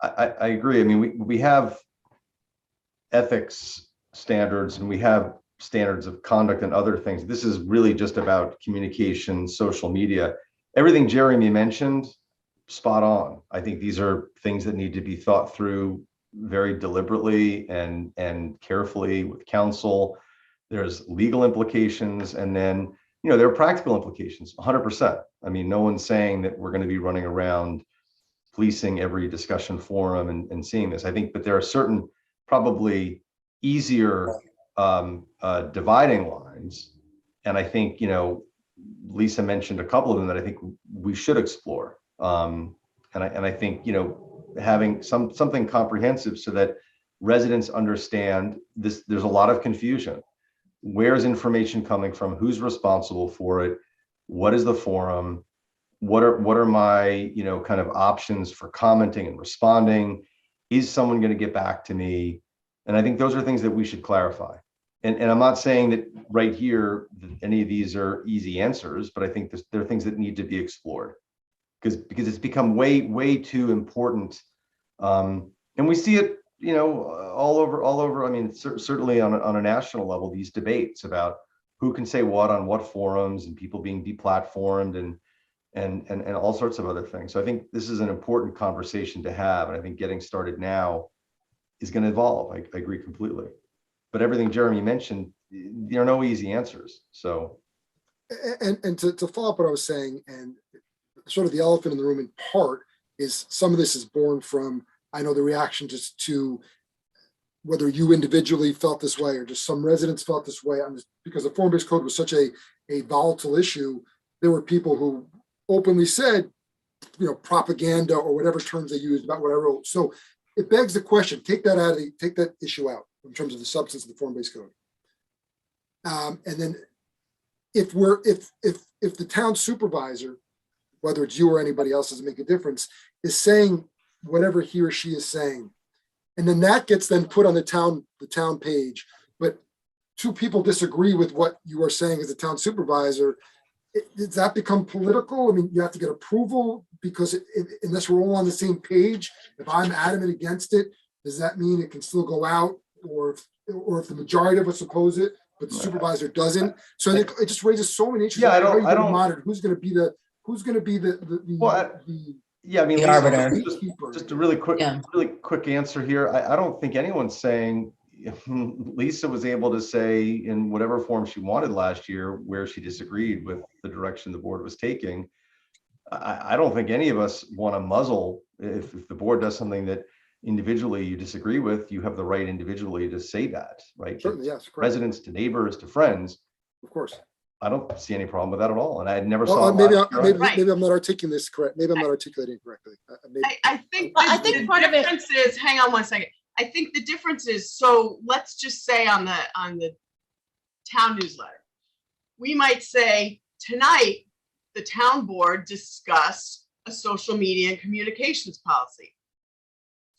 I agree. I mean, we have ethics standards and we have standards of conduct and other things. This is really just about communication, social media. Everything Jeremy mentioned, spot on. I think these are things that need to be thought through very deliberately and carefully with counsel. There's legal implications, and then, there are practical implications, 100%. I mean, no one's saying that we're going to be running around policing every discussion forum and seeing this. I think, but there are certain probably easier dividing lines. And I think, Lisa mentioned a couple of them that I think we should explore. And I think, having something comprehensive so that residents understand this. There's a lot of confusion. Where's information coming from? Who's responsible for it? What is the forum? What are my, kind of options for commenting and responding? Is someone going to get back to me? And I think those are things that we should clarify. And I'm not saying that right here, that any of these are easy answers, but I think there are things that need to be explored because it's become way too important. And we see it, all over. I mean, certainly on a national level, these debates about who can say what on what forums and people being deplatformed and all sorts of other things. So I think this is an important conversation to have. And I think getting started now is going to evolve. I agree completely. But everything Jeremy mentioned, there are no easy answers. So. And to follow up what I was saying, and sort of the elephant in the room in part is some of this is born from, I know, the reaction just to whether you individually felt this way or just some residents felt this way. Because the form-based code was such a volatile issue, there were people who openly said, propaganda or whatever terms they used about what I wrote. So it begs the question, take that issue out in terms of the substance of the form-based code. And then if the town supervisor, whether it's you or anybody else, doesn't make a difference, is saying whatever he or she is saying, and then that gets then put on the town page, but two people disagree with what you are saying as a town supervisor, does that become political? I mean, you have to get approval because unless we're all on the same page, if I'm adamant against it, does that mean it can still go out? Or if the majority of us oppose it, but the supervisor doesn't? So I think it just raises so many issues. Yeah, I don't monitor who's going to be the yeah, I mean, The arbiter. just a really quick answer here. I don't think anyone's saying Lisa was able to say in whatever form she wanted last year where she disagreed with the direction the board was taking. I don't think any of us want to muzzle if the board does something that individually you disagree with. You have the right individually to say that, right? Certainly, yes, correct. Residents to neighbors to friends. Of course. I don't see any problem with that at all. And I had never Well, saw maybe I'm not articulating this correct. Maybe I'm not articulating it correctly. I think the part of it- difference is, hang on one second. I think the difference is, so let's just say on the town newsletter, we might say tonight, the town board discussed a social media and communications policy.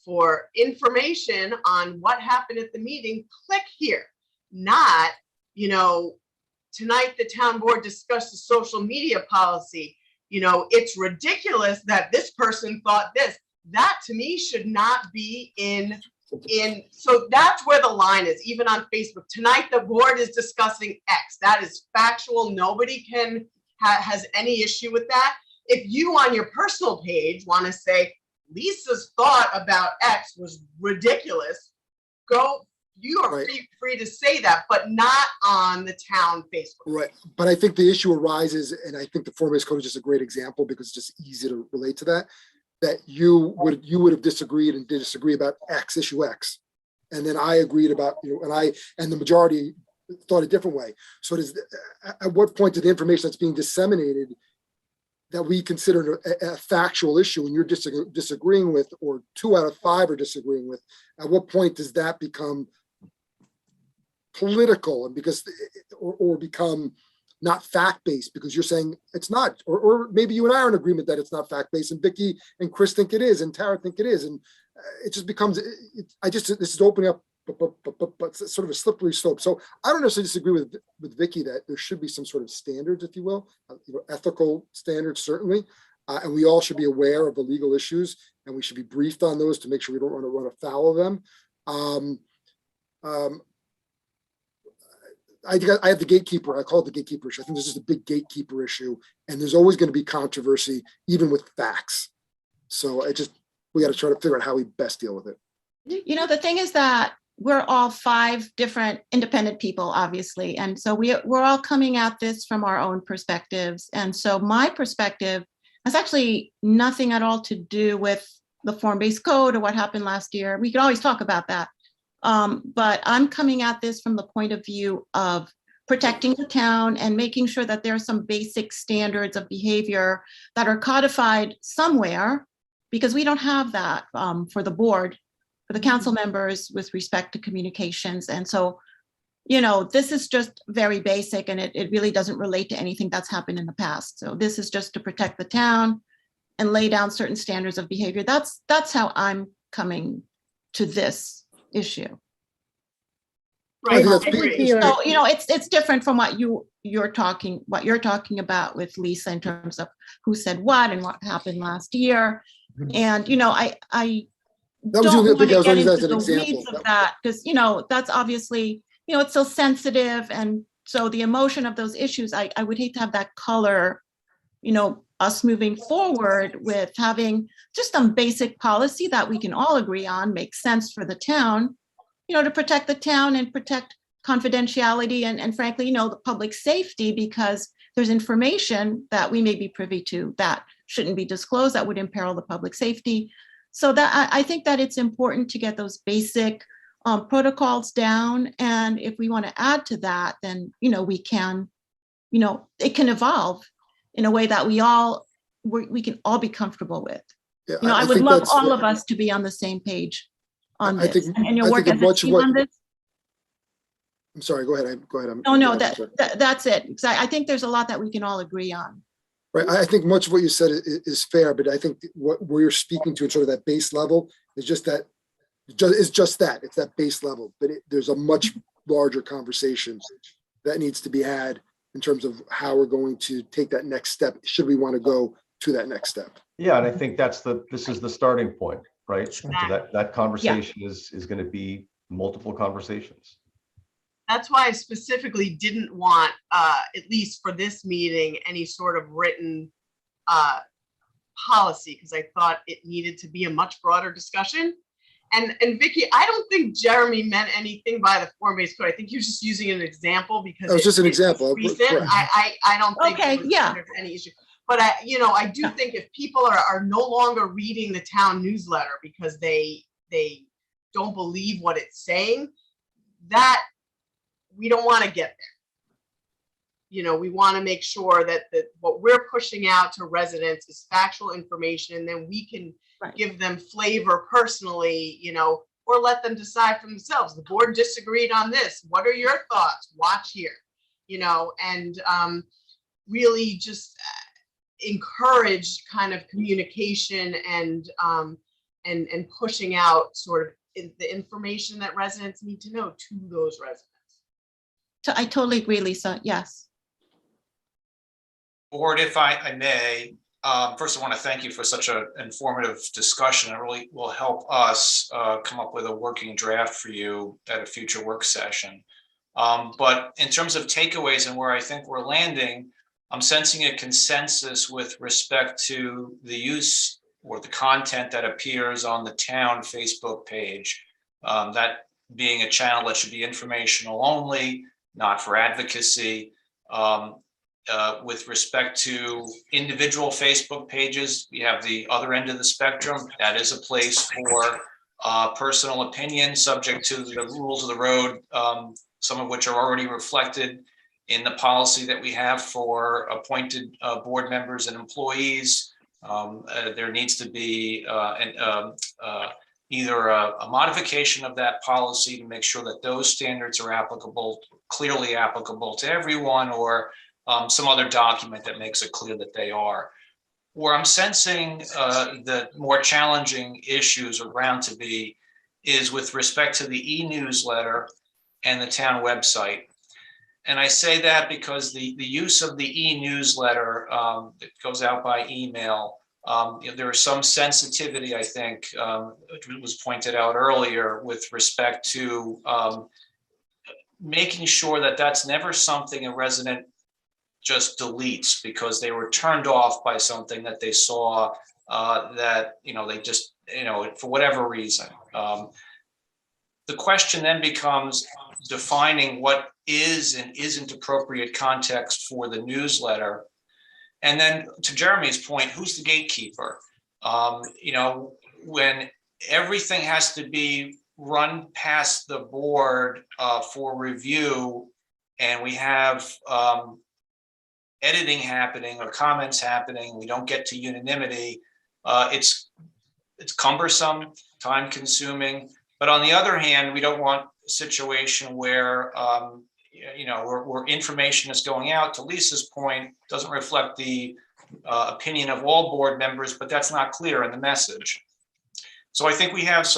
For information on what happened at the meeting, click here. Not, tonight the town board discussed the social media policy. It's ridiculous that this person thought this. That to me should not be in so that's where the line is, even on Facebook. Tonight, the board is discussing X. That is factual. Nobody has any issue with that. If you on your personal page want to say, Lisa's thought about X was ridiculous, you are free to say that, but not on the town Facebook. Right, but I think the issue arises, and I think the form-based code is just a great example because it's just easy to relate to that. That you would have disagreed and disagree about X, issue X, and then I agreed about, and the majority thought a different way. So at what point did the information that's being disseminated that we consider a factual issue and you're disagreeing with, or 2 out of 5 are disagreeing with, at what point does that become political and or become not fact-based because you're saying it's not, or maybe you and I are in agreement that it's not fact-based, and Vicky and Chris think it is, and Tara think it is, and it just becomes. This is opening up, but sort of a slippery slope. So I don't necessarily disagree with Vicky that there should be some sort of standards, if you will, ethical standards certainly, and we all should be aware of the legal issues, and we should be briefed on those to make sure we don't want to run afoul of them. I have the gatekeeper. I call it the gatekeeper issue. I think this is a big gatekeeper issue, and there's always going to be controversy, even with facts. So we got to try to figure out how we best deal with it. The thing is that we're all 5 different independent people, obviously, and so we're all coming at this from our own perspectives. And so my perspective has actually nothing at all to do with the form-based code or what happened last year. We could always talk about that. But I'm coming at this from the point of view of protecting the town and making sure that there are some basic standards of behavior that are codified somewhere, because we don't have that for the board, for the council members with respect to communications. And so, this is just very basic, and it really doesn't relate to anything that's happened in the past. So this is just to protect the town and lay down certain standards of behavior. That's how I'm coming to this issue. Right. So it's different from what you're talking about with Lisa in terms of who said what and what happened last year. And I don't want to get into the weeds of that because that's obviously it's so sensitive, and so the emotion of those issues, I would hate to have that color us moving forward with having just some basic policy that we can all agree on, makes sense for the town, to protect the town and protect confidentiality and frankly, the public safety, because there's information that we may be privy to that shouldn't be disclosed, that would imperil the public safety. So that I think that it's important to get those basic protocols down. And if we want to add to that, then, we can, it can evolve in a way that we can all be comfortable with. Yeah, I would love all of us to be on the same page on this. And your work as a team on this. I'm sorry, go ahead. No, that's it. Because I think there's a lot that we can all agree on. Right. I think much of what you said is fair, but I think what you're speaking to in sort of that base level is just that. It's that base level, but there's a much larger conversation that needs to be had in terms of how we're going to take that next step. Should we want to go to that next step? Yeah, and I think this is the starting point, right? So that conversation is going to be multiple conversations. That's why I specifically didn't want, at least for this meeting, any sort of written policy, because I thought it needed to be a much broader discussion. And Vicky, I don't think Jeremy meant anything by the form-based code. I think he was just using an example because it was just an example. Recent. I don't think there's any issue. But I do think if people are no longer reading the town newsletter because they don't believe what it's saying, that we don't want to get there. We want to make sure that what we're pushing out to residents is factual information, and then we can give them flavor personally, or let them decide for themselves. The board disagreed on this. What are your thoughts? Watch here, and really just encourage kind of communication and pushing out sort of the information that residents need to know to those residents. So I totally agree, Lisa. Yes. Board, if I may, First, I want to thank you for such an informative discussion. It really will help us come up with a working draft for you at a future work session. But in terms of takeaways and where I think we're landing, I'm sensing a consensus with respect to the use or the content that appears on the town Facebook page. That being a channel that should be informational only, not for advocacy. With respect to individual Facebook pages, we have the other end of the spectrum. That is a place for personal opinion, subject to the rules of the road, some of which are already reflected in the policy that we have for appointed board members and employees. There needs to be either a modification of that policy to make sure that those standards are applicable, clearly applicable to everyone, or some other document that makes it clear that they are. Where I'm sensing the more challenging issues around to be is with respect to the e-newsletter and the town website. And I say that because the use of the e-newsletter that goes out by email, there is some sensitivity, I think, which was pointed out earlier with respect to making sure that that's never something a resident just deletes because they were turned off by something that they saw that, they just, for whatever reason. The question then becomes defining what is and isn't appropriate context for the newsletter. And then to Jeremy's point, who's the gatekeeper? When everything has to be run past the board for review and we have editing happening or comments happening, we don't get to unanimity, it's cumbersome, time consuming. But on the other hand, we don't want a situation where where information is going out, to Lisa's point, doesn't reflect the opinion of all board members, but that's not clear in the message. So I think we have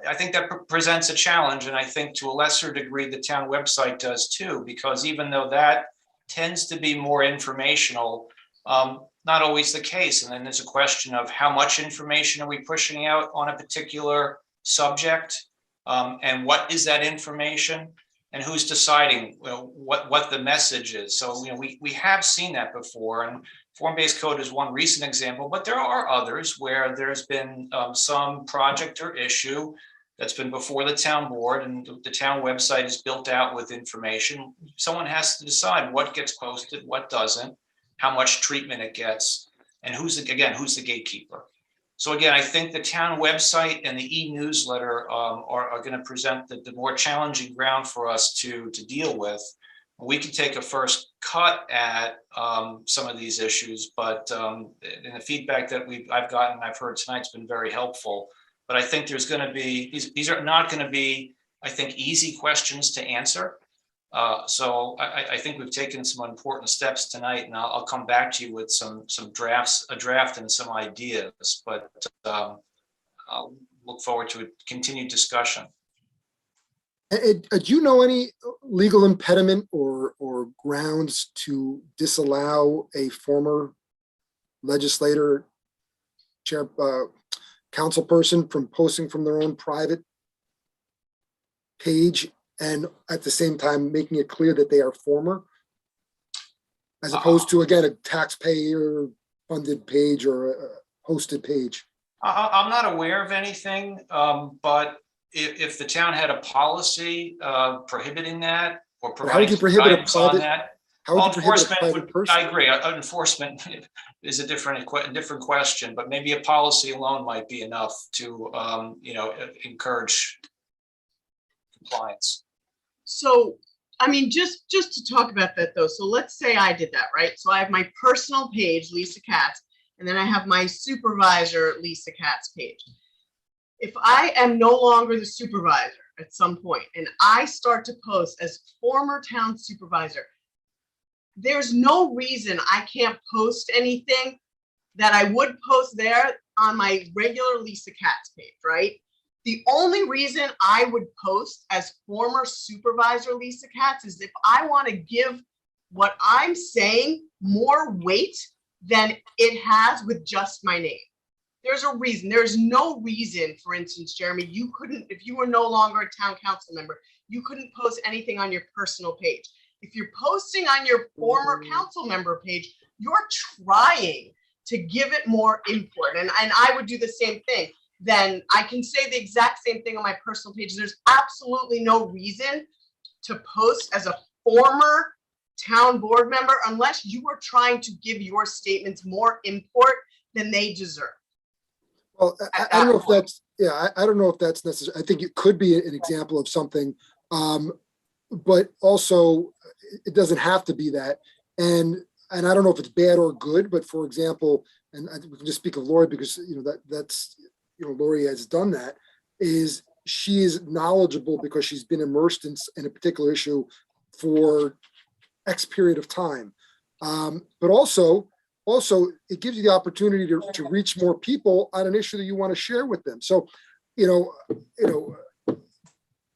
I think that presents a challenge, and I think to a lesser degree the town website does too, because even though that tends to be more informational, not always the case. And then there's a question of how much information are we pushing out on a particular subject, and what is that information, and who's deciding what the message is. So we have seen that before, and form-based code is one recent example, but there are others where there's been some project or issue that's been before the town board, and the town website is built out with information. Someone has to decide what gets posted, what doesn't, how much treatment it gets, and who's the gatekeeper. So again, I think the town website and the e-newsletter are going to present the more challenging ground for us to deal with. We can take a first cut at some of these issues, but in the feedback that I've gotten, I've heard tonight's been very helpful. But I think there's going to be, these are not going to be, I think, easy questions to answer. So I think we've taken some important steps tonight, and I'll come back to you with a draft and some ideas, but I'll look forward to a continued discussion. Do you know any legal impediment or grounds to disallow a former legislator, council person from posting from their own private page, and at the same time making it clear that they are former, as opposed to, again, a taxpayer funded page or a hosted page? I'm not aware of anything, but if the town had a policy prohibiting that or providing guidance on that, enforcement would, I agree. Enforcement is a different question, but maybe a policy alone might be enough to encourage compliance. So, I mean, just to talk about that though. So let's say I did that, right? So I have my personal page, Lisa Katz, and then I have my supervisor, Lisa Katz page. If I am no longer the supervisor at some point and I start to post as former town supervisor, there's no reason I can't post anything that I would post there on my regular Lisa Katz page, right? The only reason I would post as former supervisor Lisa Katz is if I want to give what I'm saying more weight than it has with just my name. There's a reason. There's no reason, for instance, Jeremy, you couldn't, if you were no longer a town council member, you couldn't post anything on your personal page. If you're posting on your former council member page, you're trying to give it more import. And I would do the same thing. Then I can say the exact same thing on my personal page. There's absolutely no reason to post as a former town board member unless you are trying to give your statements more import than they deserve. Well, I don't know if that's, yeah, I don't know if that's necessary. I think it could be an example of something, but also it doesn't have to be that. And I don't know if it's bad or good, but for example, and we can just speak of Lori because, you know, that's, you know, Lori has done that, is she is knowledgeable because she's been immersed in a particular issue for X period of time. But also it gives you the opportunity to reach more people on an issue that you want to share with them. So, you know,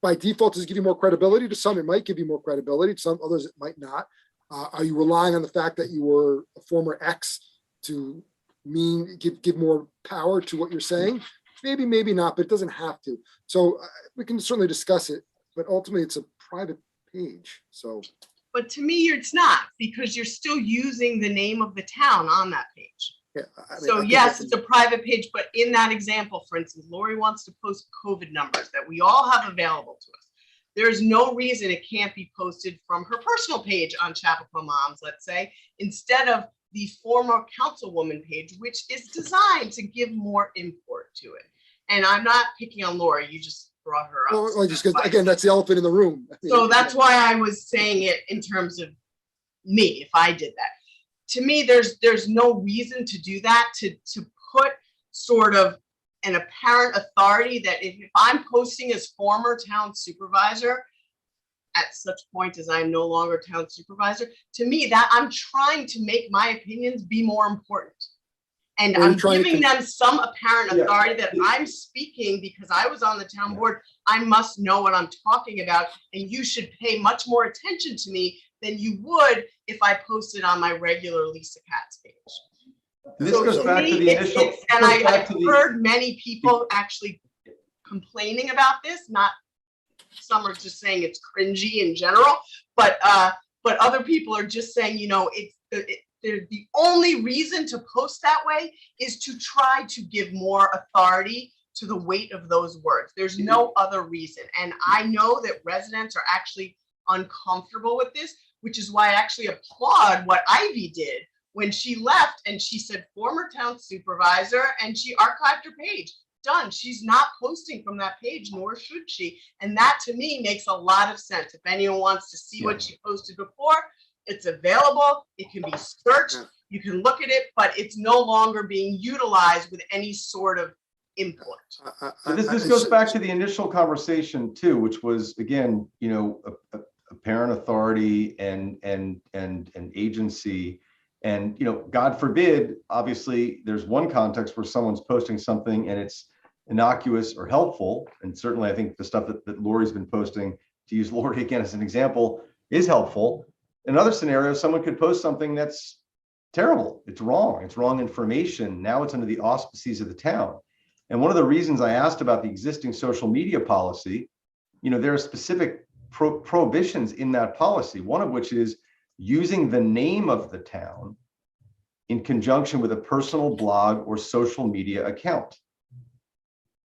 by default, does it give you more credibility? To some, it might give you more credibility. To some others, it might not. Are you relying on the fact that you were a former X to give more power to what you're saying? Maybe, maybe not, but it doesn't have to. So we can certainly discuss it, but ultimately it's a private page. So. But to me, it's not, because you're still using the name of the town on that page. Yeah, so yes, it's a private page, but in that example, for instance, Lori wants to post COVID numbers that we all have available to us. There's no reason it can't be posted from her personal page on Chappaqua Moms, let's say, instead of the former councilwoman page, which is designed to give more import to it. And I'm not picking on Lori, you just brought her up. Well, just because, again, that's the elephant in the room. So that's why I was saying it in terms of me, if I did that. To me, there's no reason to do that, to put sort of an apparent authority that if I'm posting as former town supervisor, at such point as I'm no longer town supervisor, to me that I'm trying to make my opinions be more important. And I'm giving them some apparent authority that I'm speaking because I was on the town board. I must know what I'm talking about, and you should pay much more attention to me than you would if I posted on my regular Lisa Katz page. This goes back to the initial. And I've heard many people actually complaining about this. Not some are just saying it's cringy in general, but other people are just saying, you know, the only reason to post that way is to try to give more authority to the weight of those words. There's no other reason. And I know that residents are actually uncomfortable with this, which is why I actually applaud what Ivy did when she left and she said former town supervisor, and she archived her page. Done. She's not posting from that page, nor should she. And that to me makes a lot of sense. If anyone wants to see what she posted before, it's available. It can be searched. You can look at it, but it's no longer being utilized with any sort of import. So this goes back to the initial conversation too, which was, again, you know, a parent authority and agency. And, you know, God forbid, obviously there's one context where someone's posting something and it's innocuous or helpful. And certainly I think the stuff that Lori's been posting, to use Lori again as an example, is helpful. In another scenario, someone could post something that's terrible. It's wrong information. Now it's under the auspices of the town. And one of the reasons I asked about the existing social media policy, you know, there are specific prohibitions in that policy, one of which is using the name of the town in conjunction with a personal blog or social media account.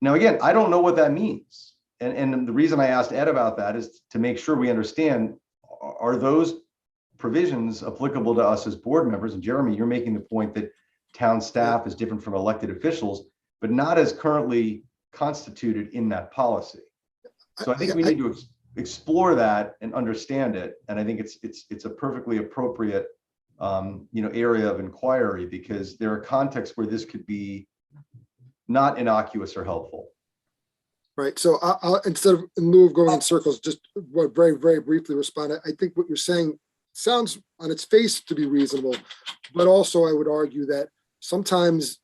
Now, again, I don't know what that means. And the reason I asked Ed about that is to make sure we understand, are those provisions applicable to us as board members? And Jeremy, you're making the point that town staff is different from elected officials, but not as currently constituted in that policy. So I think we need to explore that and understand it. And I think it's a perfectly appropriate you know, area of inquiry, because there are contexts where this could be not innocuous or helpful. Right. So I'll instead of, in lieu of going in circles, just very, very briefly respond. I think what you're saying sounds on its face to be reasonable, but also I would argue that sometimes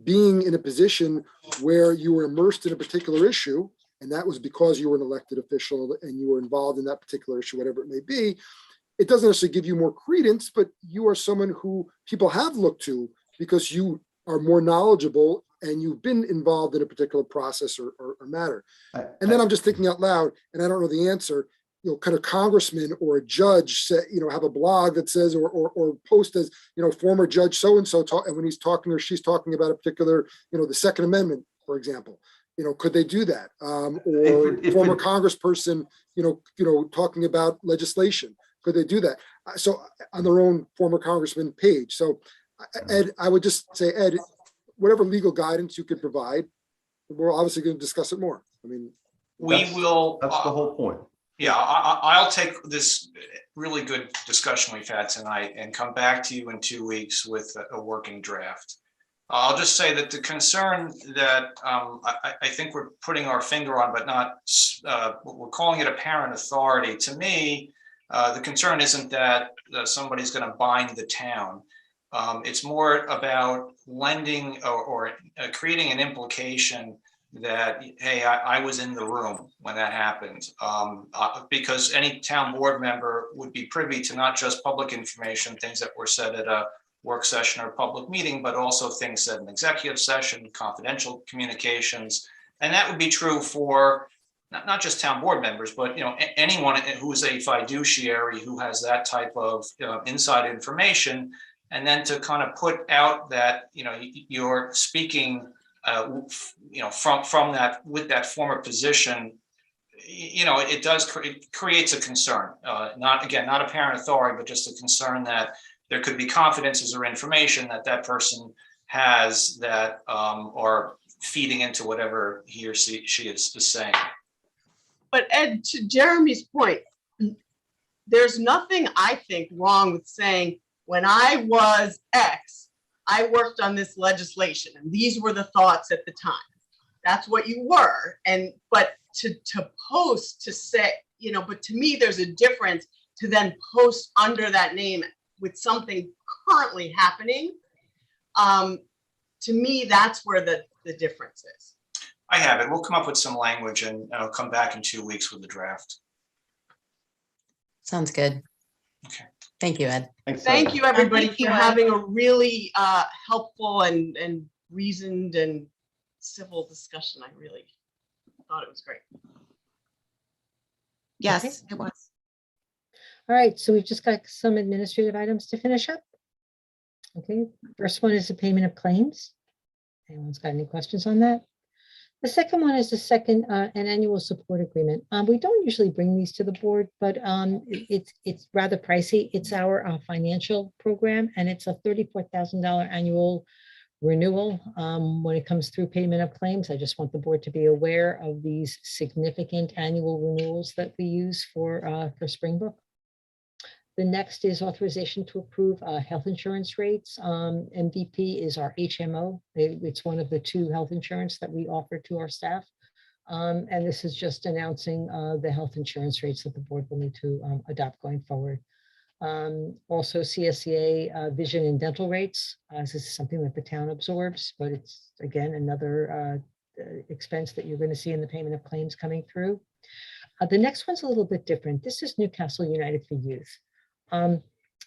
being in a position where you were immersed in a particular issue, and that was because you were an elected official and you were involved in that particular issue, whatever it may be, it doesn't necessarily give you more credence, but you are someone who people have looked to because you are more knowledgeable and you've been involved in a particular process or matter. And then I'm just thinking out loud, and I don't know the answer, you know, kind of congressman or a judge say, you know, have a blog that says, or post as, you know, former judge so-and-so talk, and when he's talking or she's talking about a particular, you know, the Second Amendment, for example, you know, could they do that? Or former congressperson, you know, talking about legislation, could they do that? So on their own former congressman page. So Ed, I would just say, Ed, whatever legal guidance you could provide, we're obviously going to discuss it more. I mean, We will. That's the whole point. Yeah, I'll take this really good discussion we've had tonight and come back to you in 2 weeks with a working draft. I'll just say that the concern that I think we're putting our finger on, but not, we're calling it apparent authority. To me, the concern isn't that somebody's going to bind the town. It's more about lending or creating an implication that, hey, I was in the room when that happened, because any town board member would be privy to not just public information, things that were said at a work session or public meeting, but also things said in executive session, confidential communications. And that would be true for not just town board members, but, you know, anyone who is a fiduciary who has that type of inside information. And then to kind of put out that, you know, you're speaking, you know, from that, with that former position, you know, it creates a concern, not apparent authority, but just a concern that there could be confidences or information that person has that are feeding into whatever he or she is saying. But Ed, to Jeremy's point, there's nothing I think wrong with saying, when I was X, I worked on this legislation and these were the thoughts at the time. That's what you were. But to post, to say, you know, but to me, there's a difference to then post under that name with something currently happening. To me, that's where the difference is. I have it. We'll come up with some language and I'll come back in 2 weeks with the draft. Sounds good. Okay. Thank you, Ed. Thank you, everybody, Thank you, for Ed. having a really helpful and reasoned and civil discussion. I really thought it was great. Yes, it was. All right, so we've just got some administrative items to finish up. Okay, first one is the payment of claims. Anyone's got any questions on that? The second one is an annual support agreement. We don't usually bring these to the board, but it's rather pricey. It's our financial program, and it's a $34,000 annual renewal. When it comes through payment of claims, I just want the board to be aware of these significant annual renewals that we use for Springbrook. The next is authorization to approve health insurance rates. MVP is our HMO. It's one of the 2 health insurance that we offer to our staff. And this is just announcing the health insurance rates that the board will need to adopt going forward. Also CSCA vision and dental rates. This is something that the town absorbs, but it's, again, another expense that you're going to see in the payment of claims coming through. The next one's a little bit different. This is Newcastle United for Youth.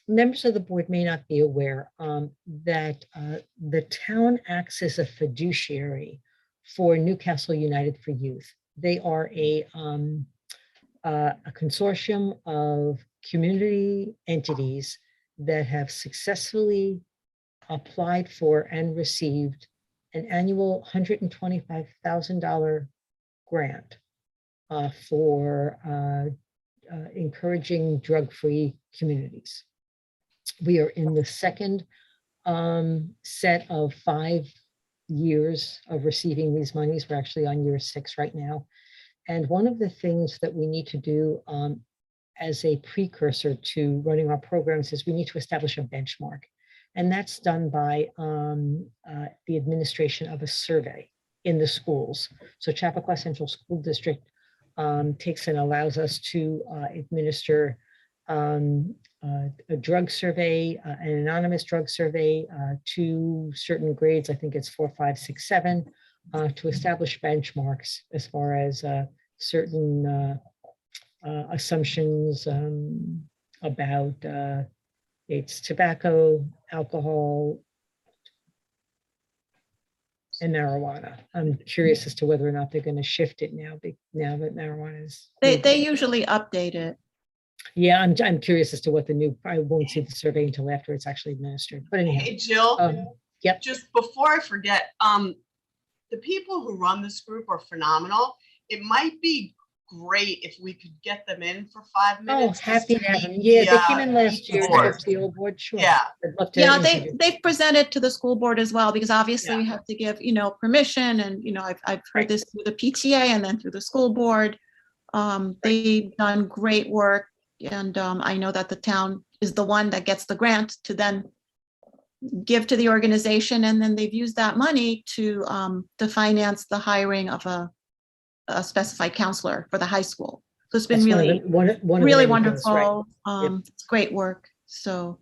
Members of the board may not be aware that the town acts as a fiduciary for Newcastle United for Youth. They are a consortium of community entities that have successfully applied for and received an annual $125,000 grant for encouraging drug-free communities. We are in the second set of 5 years of receiving these monies. We're actually on year 6 right now. And one of the things that we need to do as a precursor to running our programs is we need to establish a benchmark. And that's done by the administration of a survey in the schools. So Chappaqua Central School District takes and allows us to administer a drug survey, an anonymous drug survey to certain grades. I think it's 4, 5, 6, 7, to establish benchmarks as far as certain assumptions, about it's tobacco, alcohol, and marijuana. I'm curious as to whether or not they're going to shift it now, now that marijuana is. They usually update it. Yeah, I'm curious as to what the new, I won't see the survey until after it's actually administered, but anyhow. Hey, Jill, Yep. just before I forget, the people who run this group are phenomenal. It might be great if we could get them in for 5 minutes. Oh, happy to have meet them. Yeah, they the, came in last year. board. The old board, sure. Yeah. I'd love to Yeah, introduce- they've presented to the school board as well, because obviously we Yeah. have to give, permission, and, I've heard this through the PTA and then through the school board. They've done great work, and I know that the town is the one that gets the grant to then give to the organization, and then they've used that money to finance the hiring of a specified counselor for the high school. So it's been That's really, one of the really many things, right? wonderful. It's great work. So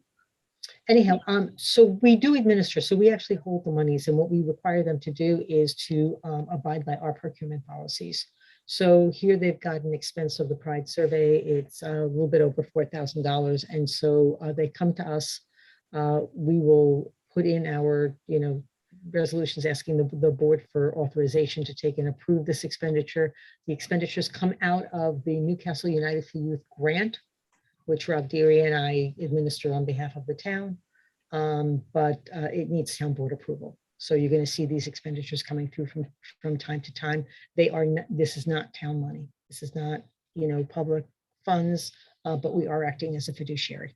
Anyhow, so we do administer, so we actually hold the monies, and what we require them to do is to abide by our procurement policies. So here they've got an expense of the Pride survey. It's a little bit over $4,000. And so they come to us. We will put in our, resolutions asking the board for authorization to take and approve this expenditure. The expenditures come out of the Newcastle United for Youth grant, which Rob Deary and I administer on behalf of the town. But it needs town board approval. So you're going to see these expenditures coming through from time to time. This is not town money. This is not, public funds, but we are acting as a fiduciary.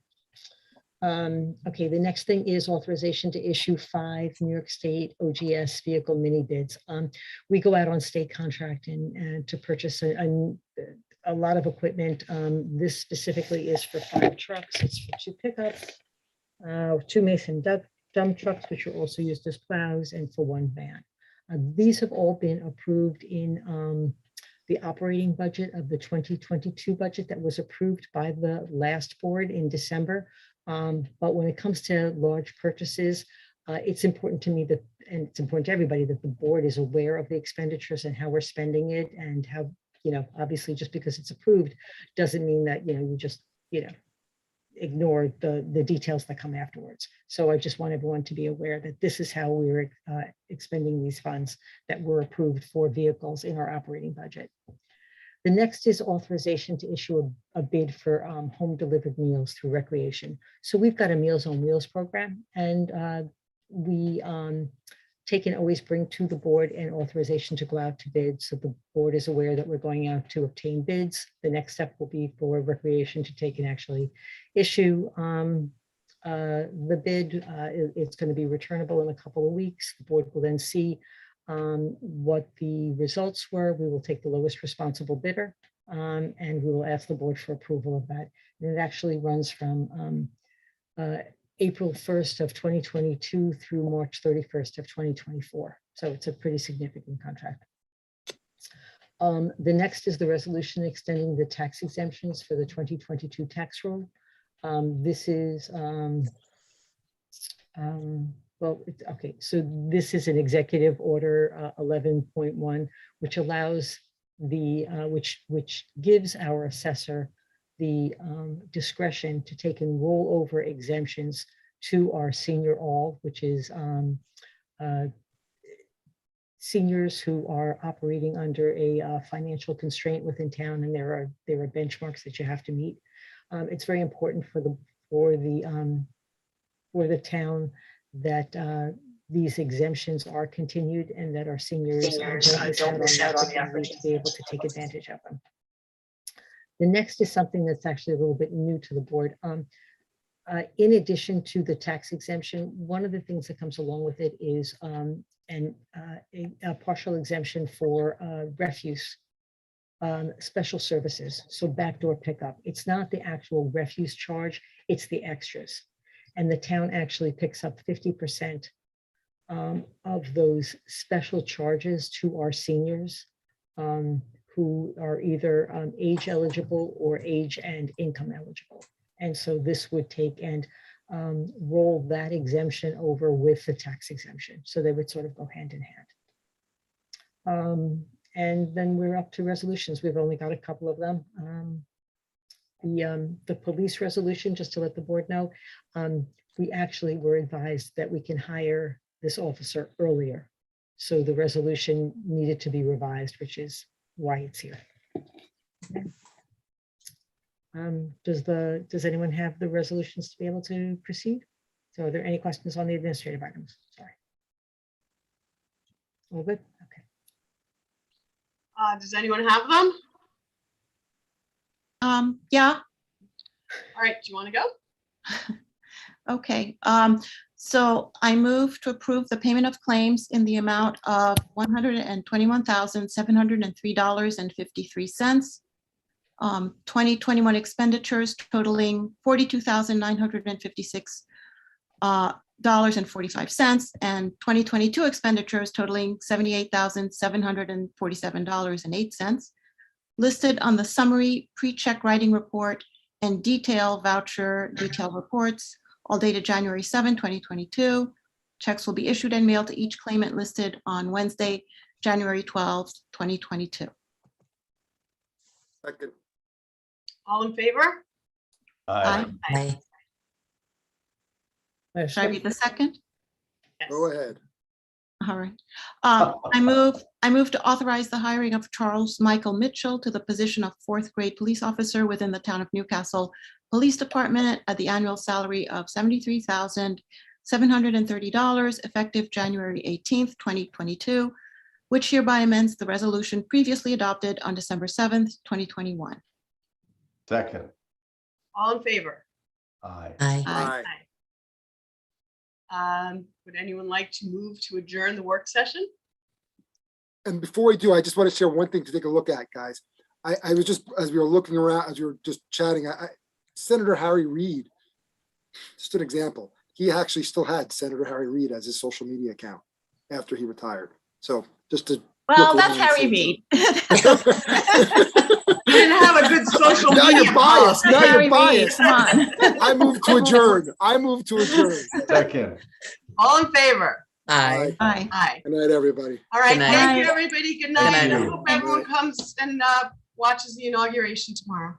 Okay, the next thing is authorization to issue 5 New York State OGS vehicle mini bids. We go out on state contract and to purchase a lot of equipment. This specifically is for 5 trucks. It's for 2 pickups, 2 Mason dump trucks, which are also used as plows, and for 1 van. These have all been approved in the operating budget of the 2022 budget that was approved by the last board in December. But when it comes to large purchases, it's important to me that, and it's important to everybody, that the board is aware of the expenditures and how we're spending it, and how, obviously just because it's approved doesn't mean that, you just, ignore the details that come afterwards. So I just want everyone to be aware that this is how we're expending these funds that were approved for vehicles in our operating budget. The next is authorization to issue a bid for home delivered meals through recreation. So we've got a Meals on Wheels program, and we take and always bring to the board an authorization to go out to bid. So the board is aware that we're going out to obtain bids. The next step will be for recreation to take and actually issue the bid. It's going to be returnable in a couple of weeks. The board will then see what the results were. We will take the lowest responsible bidder, and we will ask the board for approval of that. And it actually runs from April 1st of 2022 through March 31st of 2024. So it's a pretty significant contract. The next is the resolution extending the tax exemptions for the 2022 tax roll. This is, okay, so this is an executive order 11.1, which allows the, which gives our assessor the discretion to take and roll over exemptions to our senior all, which is seniors who are operating under a financial constraint within town, and there are benchmarks that you have to meet. It's very important for the town that these exemptions are continued, and that our seniors don't miss out on the opportunity to be able to take advantage of them. The next is something that's actually a little bit new to the board. In addition to the tax exemption, one of the things that comes along with it is a partial exemption for refuse special services. So backdoor pickup. It's not the actual refuse charge, it's the extras. And the town actually picks up 50% of those special charges to our seniors who are either age eligible or age and income eligible. And so this would take and roll that exemption over with the tax exemption. So they would sort of go hand in hand. And then we're up to resolutions. We've only got a couple of them. The police resolution, just to let the board know, we actually were advised that we can hire this officer earlier. So the resolution needed to be revised, which is why it's here. Does anyone have the resolutions to be able to proceed? So are there any questions on the administrative items? Sorry. All good? Okay. Does anyone have them? Yeah, All right, do you want to go? okay. So I move to approve the payment of claims in the amount of $121,703.53. 2021 expenditures totaling $42,956.45, and 2022 expenditures totaling $78,747.08, listed on the summary pre-check writing report and detail voucher detail reports, all dated January 7, 2022. Checks will be issued and mailed to each claimant listed on Wednesday, January 12, 2022. Second. All in favor? Aye. Aye. Should I read the second? Yes. Go ahead. All right. I move to authorize the hiring of Charles Michael Mitchell to the position of 4th grade police officer within the town of Newcastle Police Department at the annual salary of $73,730 effective January 18th, 2022, which hereby amends the resolution previously adopted on December 7th, 2021. Second. All in favor? Aye. Aye. Would anyone like to move to adjourn the work session? And before we do, I just want to share one thing to take a look at, guys. I was just, as we were looking around, as we were just chatting, Senator Harry Reid, just an example, he actually still had Senator Harry Reid as his social media account after he retired. So just to. Well, look that's around and Harry see. Reid. You didn't have a good social Now media you're biased. Now Harry you're Reid, biased. come on. I move to adjourn. I move to adjourn. Second. All in favor? Aye. Aye. Aye. Good night, everybody. All right, Good night. thank you, everybody. Good night. night. I hope everyone Good comes and watches the inauguration tomorrow.